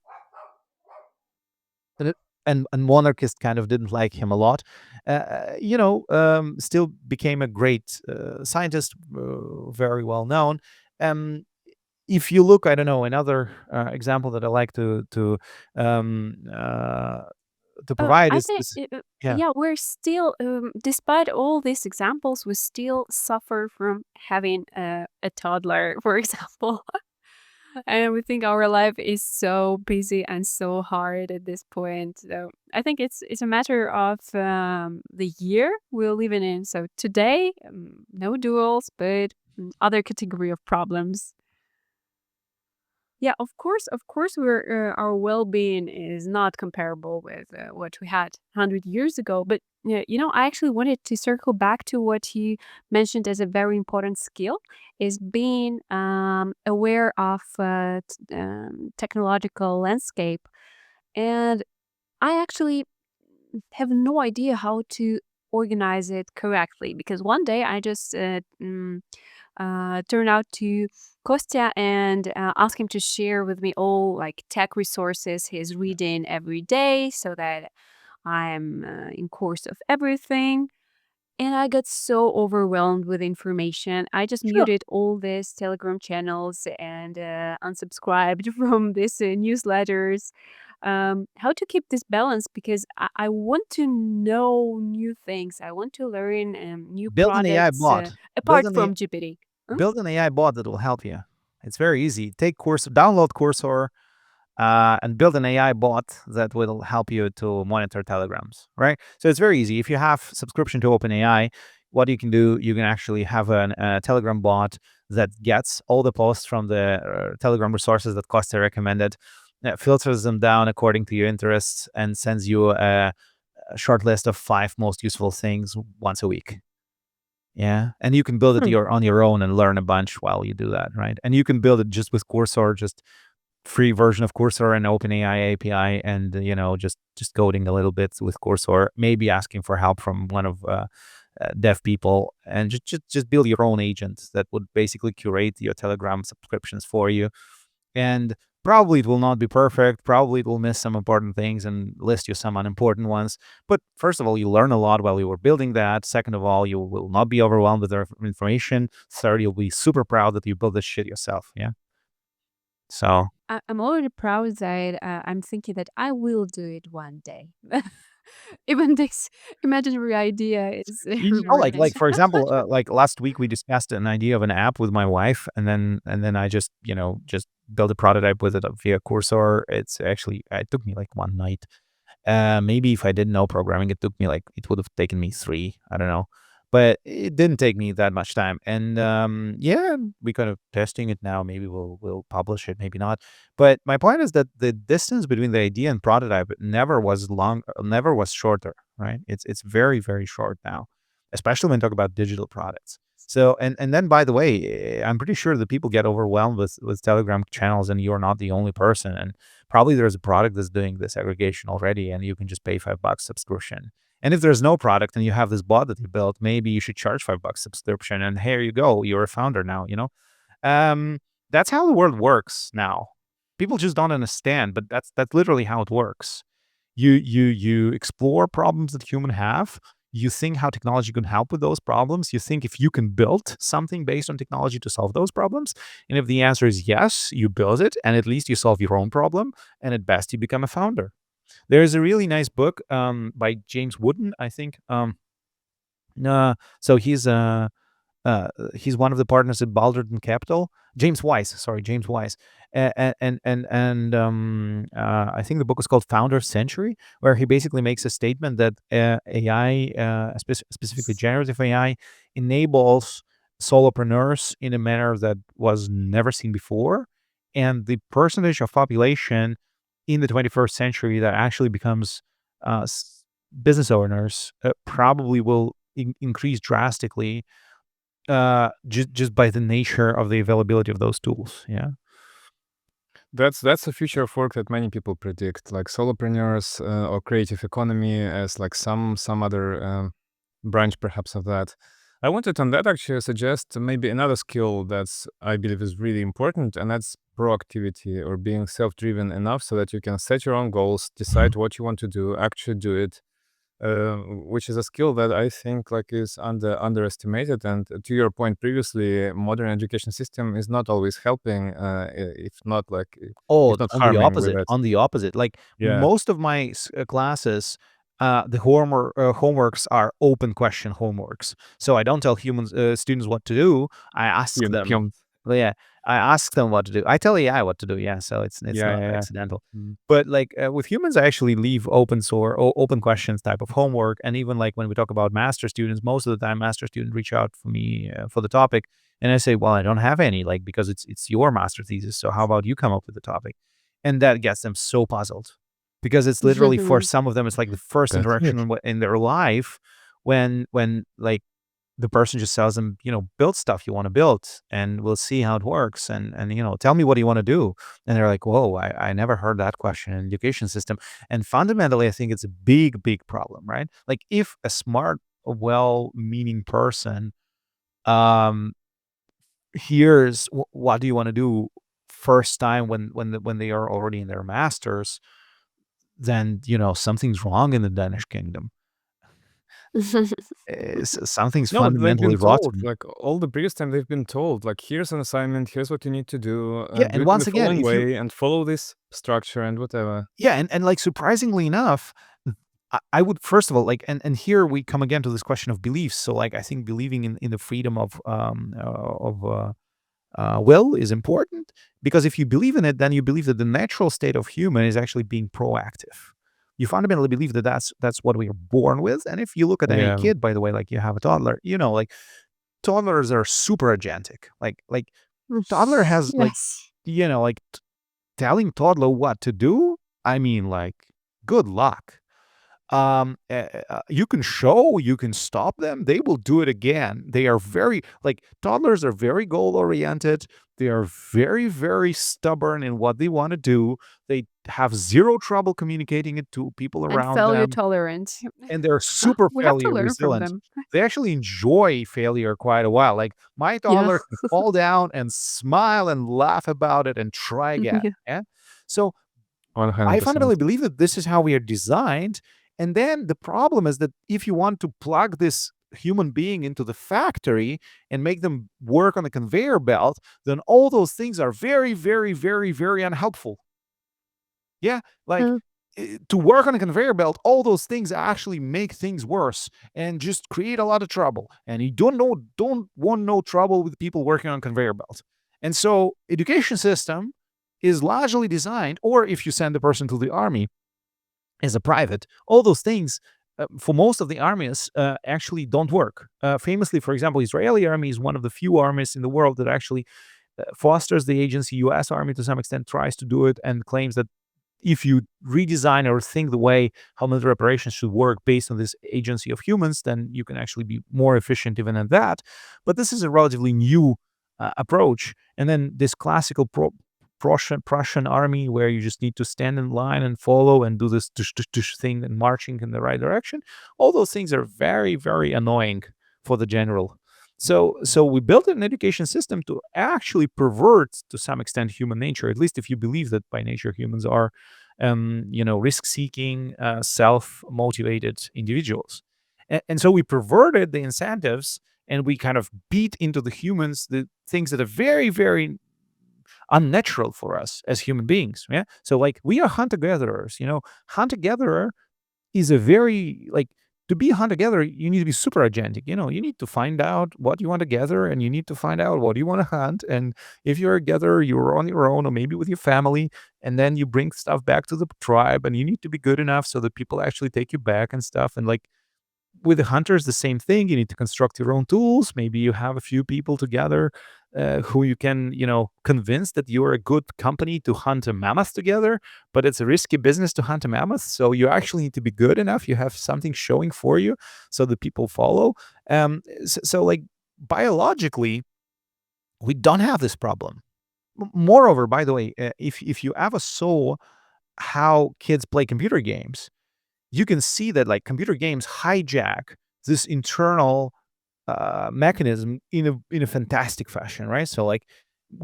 it- and monarchist kind of didn't like him a lot. Still became a great scientist, very well known. Um, if you look, I don't know, another example that I like to provide I is think, this. Yeah, yeah, we're still, despite all these examples, we still suffer from having a toddler, for example. And we think our life is so busy and so hard at this point. So I think it's a matter of the year we're living in. So today, no duels, but other category of problems. Yeah, of course, our well-being is not comparable with what we had 100 years ago. But I actually wanted to circle back to what you mentioned as a very important skill is being aware of technological landscape. And I actually have no idea how to organize it correctly because one day I just turned out to Kostya and ask him to share with me all like tech resources he's reading every day so that I'm in course of everything. And I got so overwhelmed with information. I just sure. muted all these Telegram channels and unsubscribed from these newsletters. How to keep this balance? Because I want to know new things. I want to learn new Build an AI products bot. Build apart an AI, from GPT. Huh? build an AI bot that will help you. It's very easy. Download Cursor, and build an AI bot that will help you to monitor telegrams, right? So it's very easy. If you have subscription to OpenAI, what you can do, you can actually have a Telegram bot that gets all the posts from the Telegram resources that Costa recommended, filters them down according to your interests, and sends you a short list of 5 most useful things once a week. Yeah, and you can build it Hmm. on your own and learn a bunch while you do that, right? And you can build it just with Cursor, just free version of Cursor and OpenAI API, and just coding a little bit with Cursor, maybe asking for help from one of dev people, and just build your own agent that would basically curate your Telegram subscriptions for you. And probably it will not be perfect. Probably it will miss some important things and list you some unimportant ones. But first of all, you learn a lot while you were building that. Second of all, you will not be overwhelmed with the information. Third, you'll be super proud that you built this shit yourself. Yeah. So I'm already proud that I'm thinking that I will do it one day. Even this imaginary idea is like ruined. for example, like last week we discussed an idea of an app with my wife, and then I just built a prototype with it via Cursor. It took me like one night. Maybe if I didn't know programming, it would have taken me 3. I don't know, but it didn't take me that much time. And yeah, we kind of testing it now. Maybe we'll publish it, maybe not. But my point is that the distance between the idea and prototype never was shorter. Right? It's very very short now, especially when talk about digital products. So and then by the way, I'm pretty sure that people get overwhelmed with Telegram channels, and you're not the only person. And probably there's a product that's doing this aggregation already, and you can just pay $5 subscription. And if there's no product and you have this bot that you built, maybe you should charge $5 subscription, and here you go, you're a founder now. Um, that's how the world works now. People just don't understand, but that's literally how it works. You explore problems that humans have. You think how technology can help with those problems. You think if you can build something based on technology to solve those problems. And if the answer is yes, you build it, and at least you solve your own problem. And at best, you become a founder. There's a really nice book by James Wooden, I think. So he's one of the partners at Balderton Capital. James Wise, sorry, James Wise. I think the book is called Founder Century, where he basically makes a statement that AI, specifically generative AI, enables solopreneurs in a manner that was never seen before. And the percentage of population in the 21st century that actually becomes business owners probably will increase drastically just by the nature of the availability of those tools. Yeah. That's a future of work that many people predict, like solopreneurs or creative economy as like some other branch perhaps of that. I wanted on that actually suggest maybe another skill that's I believe is really important, and that's proactivity or being self-driven enough so that you can set your own goals, decide what you want to do, actually do it, which is a skill that I think like is underestimated. And to your point previously, modern education system is not always helping, if not like Oh, if not on the harming with opposite, it. on the opposite. Like Yeah, most of my classes, the homeworks are open question homeworks. So I don't tell students what to do. I ask them. Pyom. Well, yeah, I ask them what to do. I tell AI what to do. Yeah, so it's Yeah, not yeah, yeah. accidental. Mm. But like with humans, I actually leave open questions type of homework. And even like when we talk about master students, most of the time master students reach out for me for the topic, and I say, well, I don't have any, like because it's your master thesis. So how about you come up with the topic? And that gets them so puzzled because it's literally for some of them, it's like the first That's interaction it. in their life when like the person just tells them, build stuff you want to build and we'll see how it works. And tell me what you want to do. And they're like, whoa, I never heard that question in the education system. And fundamentally, I think it's a big, big problem, right? Like if a smart, well-meaning person um, hears what do you want to do first time when they are already in their masters, then, something's wrong in the Danish kingdom. Something's No, but they've fundamentally been told, rotten. like all the previous time they've been told, like here's an assignment, here's what you need to do, Yeah, do and it in the once again, following if you way and follow this structure and whatever. yeah, and like surprisingly enough, I would first of all like and here we come again to this question of beliefs. So like I think believing in the freedom of will is important because if you believe in it, then you believe that the natural state of human is actually being proactive. You fundamentally believe that that's what we are born with. And if you look at any Yeah. kid, by the way, like you have a toddler, like toddlers are super agentic. Like toddler has like Yes. like telling toddler what to do. I mean, like, good luck. You you can stop them, they will do it again. They are very like toddlers are very goal oriented. They are very, very stubborn in what they want to do. They have zero trouble communicating it to people And around failure them, tolerant. and they're super We have to failure learn from resilient. them. They actually enjoy failure quite a while. Like my Yeah. toddler can fall down and smile and laugh about it and try again. Yeah. Yeah. So I 100%. fundamentally believe that this is how we are designed. And then the problem is that if you want to plug this human being into the factory and make them work on a conveyor belt, then all those things are very, very, very, very unhelpful. Yeah. Like Uh, to work on a conveyor belt, all those things actually make things worse and just create a lot of trouble. And you don't want no trouble with people working on conveyor belts. And so education system is largely designed, or if you send the person to the army as a private, all those things for most of the armies actually don't work. Famously, for example, Israeli army is one of the few armies in the world that actually fosters the agency. U.S. Army to some extent tries to do it and claims that if you redesign or think the way how military operations should work based on this agency of humans, then you can actually be more efficient even at that. But this is a relatively new approach. And then this classical Prussian army, where you just need to stand in line and follow and do this tush, tush, tush thing and marching in the right direction. All those things are very, very annoying for the general. So we built an education system to actually pervert to some extent human nature, at least if you believe that by nature humans are, risk-seeking, self-motivated individuals. And so we perverted the incentives and we kind of beat into the humans the things that are very, very unnatural for us as human beings. Yeah. So like we are hunter-gatherers, hunter-gatherer is a very like to be a hunter-gatherer, you need to be super agentic. You need to find out what you want to gather and you need to find out what you want to hunt. And if you're a gatherer, you're on your own or maybe with your family, and then you bring stuff back to the tribe and you need to be good enough so that people actually take you back and stuff. And like with the hunters, the same thing. You need to construct your own tools. Maybe you have a few people together who you can, convince that you're a good company to hunt a mammoth together, but it's a risky business to hunt a mammoth. So you actually need to be good enough. You have something showing for you so that people follow. So like biologically, we don't have this problem. Moreover, by the way, if you ever saw how kids play computer games, you can see that like computer games hijack this internal mechanism in a fantastic fashion, right? So like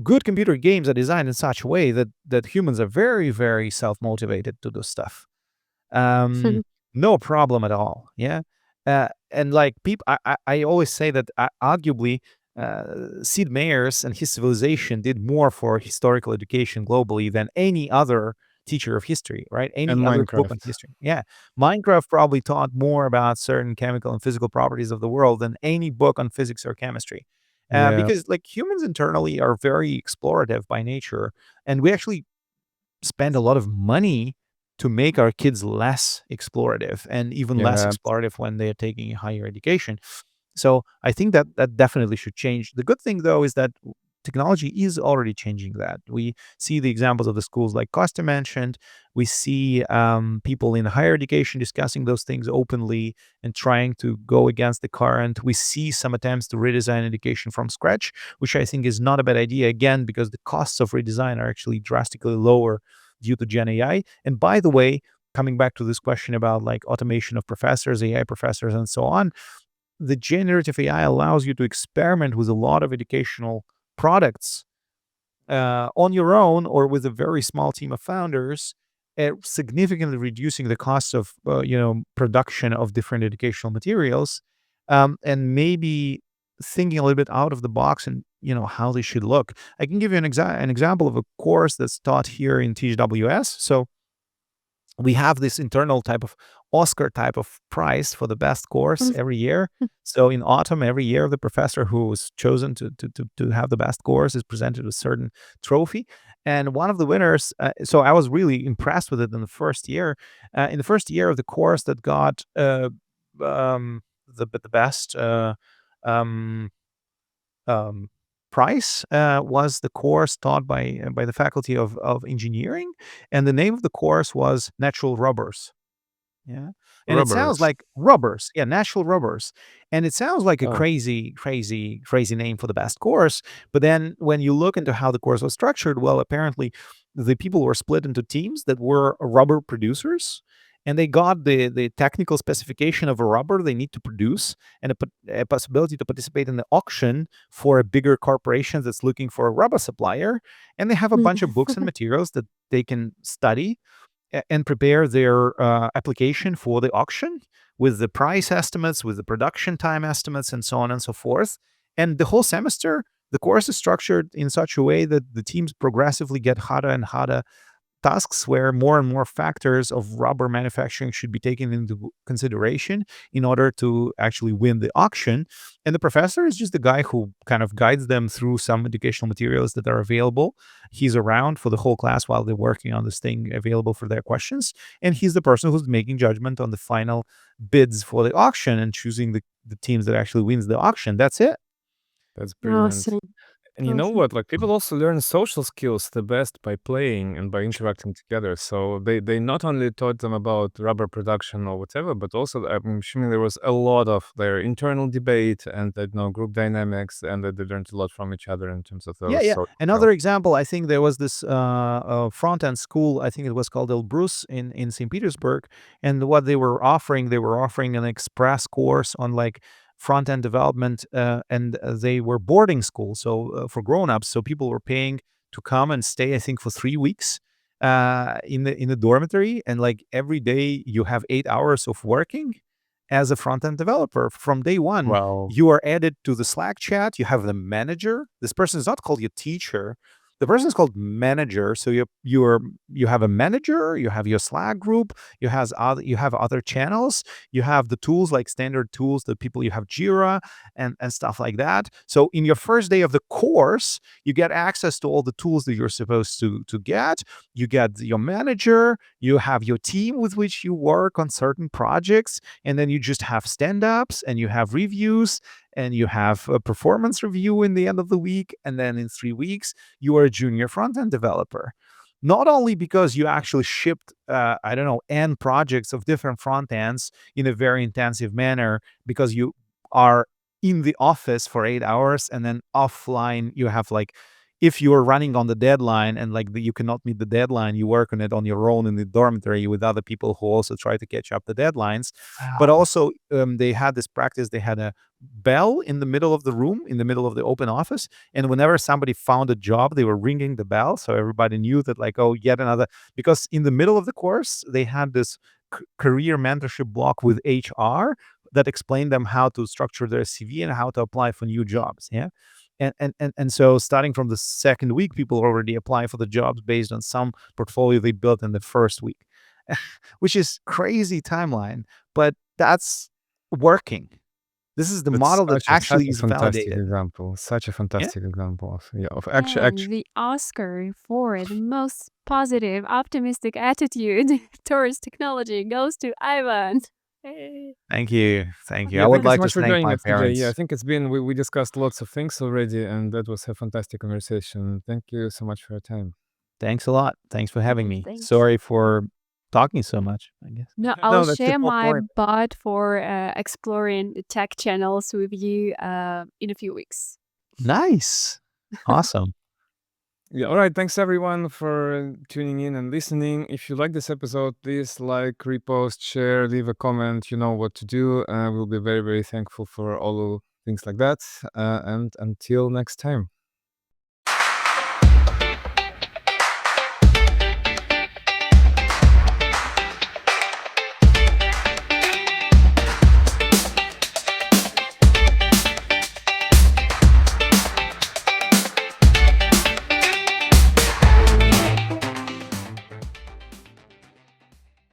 good computer games are designed in such a way that humans are very, very self-motivated to do stuff. Um, no problem at all. Yeah. And like people, I always say that arguably Sid Meier's and his civilization did more for historical education globally than any other teacher of history, right? And Any other book on Minecraft. history. Yeah. Minecraft probably taught more about certain chemical and physical properties of the world than any book on physics or chemistry. Yeah. Because like humans internally are very explorative by nature, and we actually spend a lot of money to make our kids less explorative and even less Yeah. explorative when they're taking a higher education. So I think that definitely should change. The good thing though is that technology is already changing that. We see the examples of the schools like Kostya mentioned. We see people in higher education discussing those things openly and trying to go against the current. We see some attempts to redesign education from scratch, which I think is not a bad idea, again, because the costs of redesign are actually drastically lower due to Gen AI. And by the way, coming back to this question about like automation of professors, AI professors, and so on, the generative AI allows you to experiment with a lot of educational products on your own or with a very small team of founders, significantly reducing the cost of production of different educational materials, and maybe thinking a little bit out of the box and how they should look. I can give you an example of a course that's taught here in THWS. So we have this internal type of Oscar type of prize for the best course every year. So in autumn, every year, the professor who was chosen to have the best course is presented with a certain trophy. And one of the winners, so I was really impressed with it in the first year. In the first year of the course that got the best um, um, prize was the course taught by the faculty of engineering, and the name of the course was Natural Rubbers. Yeah. And it sounds Rubbers. like rubbers. Yeah, natural rubbers. And it sounds like a Oh, crazy, crazy, crazy name for the best course. But then when you look into how the course was structured, well, apparently the people were split into teams that were rubber producers. And they got the technical specification of a rubber they need to produce and a possibility to participate in the auction for a bigger corporation that's looking for a rubber supplier. And they have a bunch of books and materials that they can study and prepare their application for the auction with the price estimates, with the production time estimates, and so on and so forth. And the whole semester, the course is structured in such a way that the teams progressively get harder and harder tasks where more and more factors of rubber manufacturing should be taken into consideration in order to actually win the auction. And the professor is just the guy who kind of guides them through some educational materials that are available. He's around for the whole class while they're working on this thing available for their questions. And he's the person who's making judgment on the final bids for the auction and choosing the teams that actually wins the auction. That's it. that's brilliant. Awesome. And you know Awesome. what? Like people also learn social skills the best by playing and by interacting together. So they not only taught them about rubber production or whatever, but also I'm assuming there was a lot of their internal debate and group dynamics, and that they learned a lot from each other in terms of Yeah, those yeah. social Another skills. example, I think there was this front end school. I think it was called Elbrus in St. Petersburg, and what they were offering an express course on like front end development, and they were boarding school, so for grown ups. So people were paying to come and stay, I think, for 3 weeks in the dormitory, and like every day you have 8 hours of working as a front end developer from day one. Wow. You are added to the Slack chat. You have the manager. This person is not called your teacher. The person is called manager. So you have a manager, you have your Slack group, you have other channels, you have the tools like standard tools, the people, you have Jira and stuff like that. So in your first day of the course, you get access to all the tools that you're supposed to get. You get your manager, you have your team with which you work on certain projects, and then you just have stand-ups and you have reviews and you have a performance review in the end of the week, and then in 3 weeks you are a junior front-end developer. Not only because you actually shipped I don't know, n projects of different front ends in a very intensive manner, because you are in the office for 8 hours, and then offline you have like, if you are running on the deadline and like you cannot meet the deadline, you work on it on your own in the dormitory with other people who also try to catch up the deadlines. But also they had this practice. They had a bell in the middle of the room, in the middle of the open office, and whenever somebody found a job, they were ringing the bell, so everybody knew that like, oh, yet another. Because in the middle of the course they had this career mentorship block with HR that explained them how to structure their CV and how to apply for new jobs. Yeah. And so starting from the second week, people already apply for the jobs based on some portfolio they built in the first week, which is crazy timeline, but that's working. This is the That's model that such a actually is fantastic validated. example. Such a Yeah. fantastic example of And actually. the Oscar for the most positive, optimistic attitude towards technology goes to Ivan. Hey. Thank you. Thank you. Yeah, I would thank you so like to much for thank joining my us today. Yeah, I parents. think it's been we discussed lots of things already, and that was a fantastic conversation. Thank you so much for your time. Thanks a lot. Thanks for having me. Thanks. Sorry for talking so much, I guess. No, No, I'll that's the share whole my point. bot for exploring the tech channels with you in a few weeks. Nice. Awesome. Yeah, all right. Thanks everyone for tuning in and listening. If you like this episode, please like, repost, share, leave a comment. You know what to do. We'll be very, very thankful for all things like that. And until next time.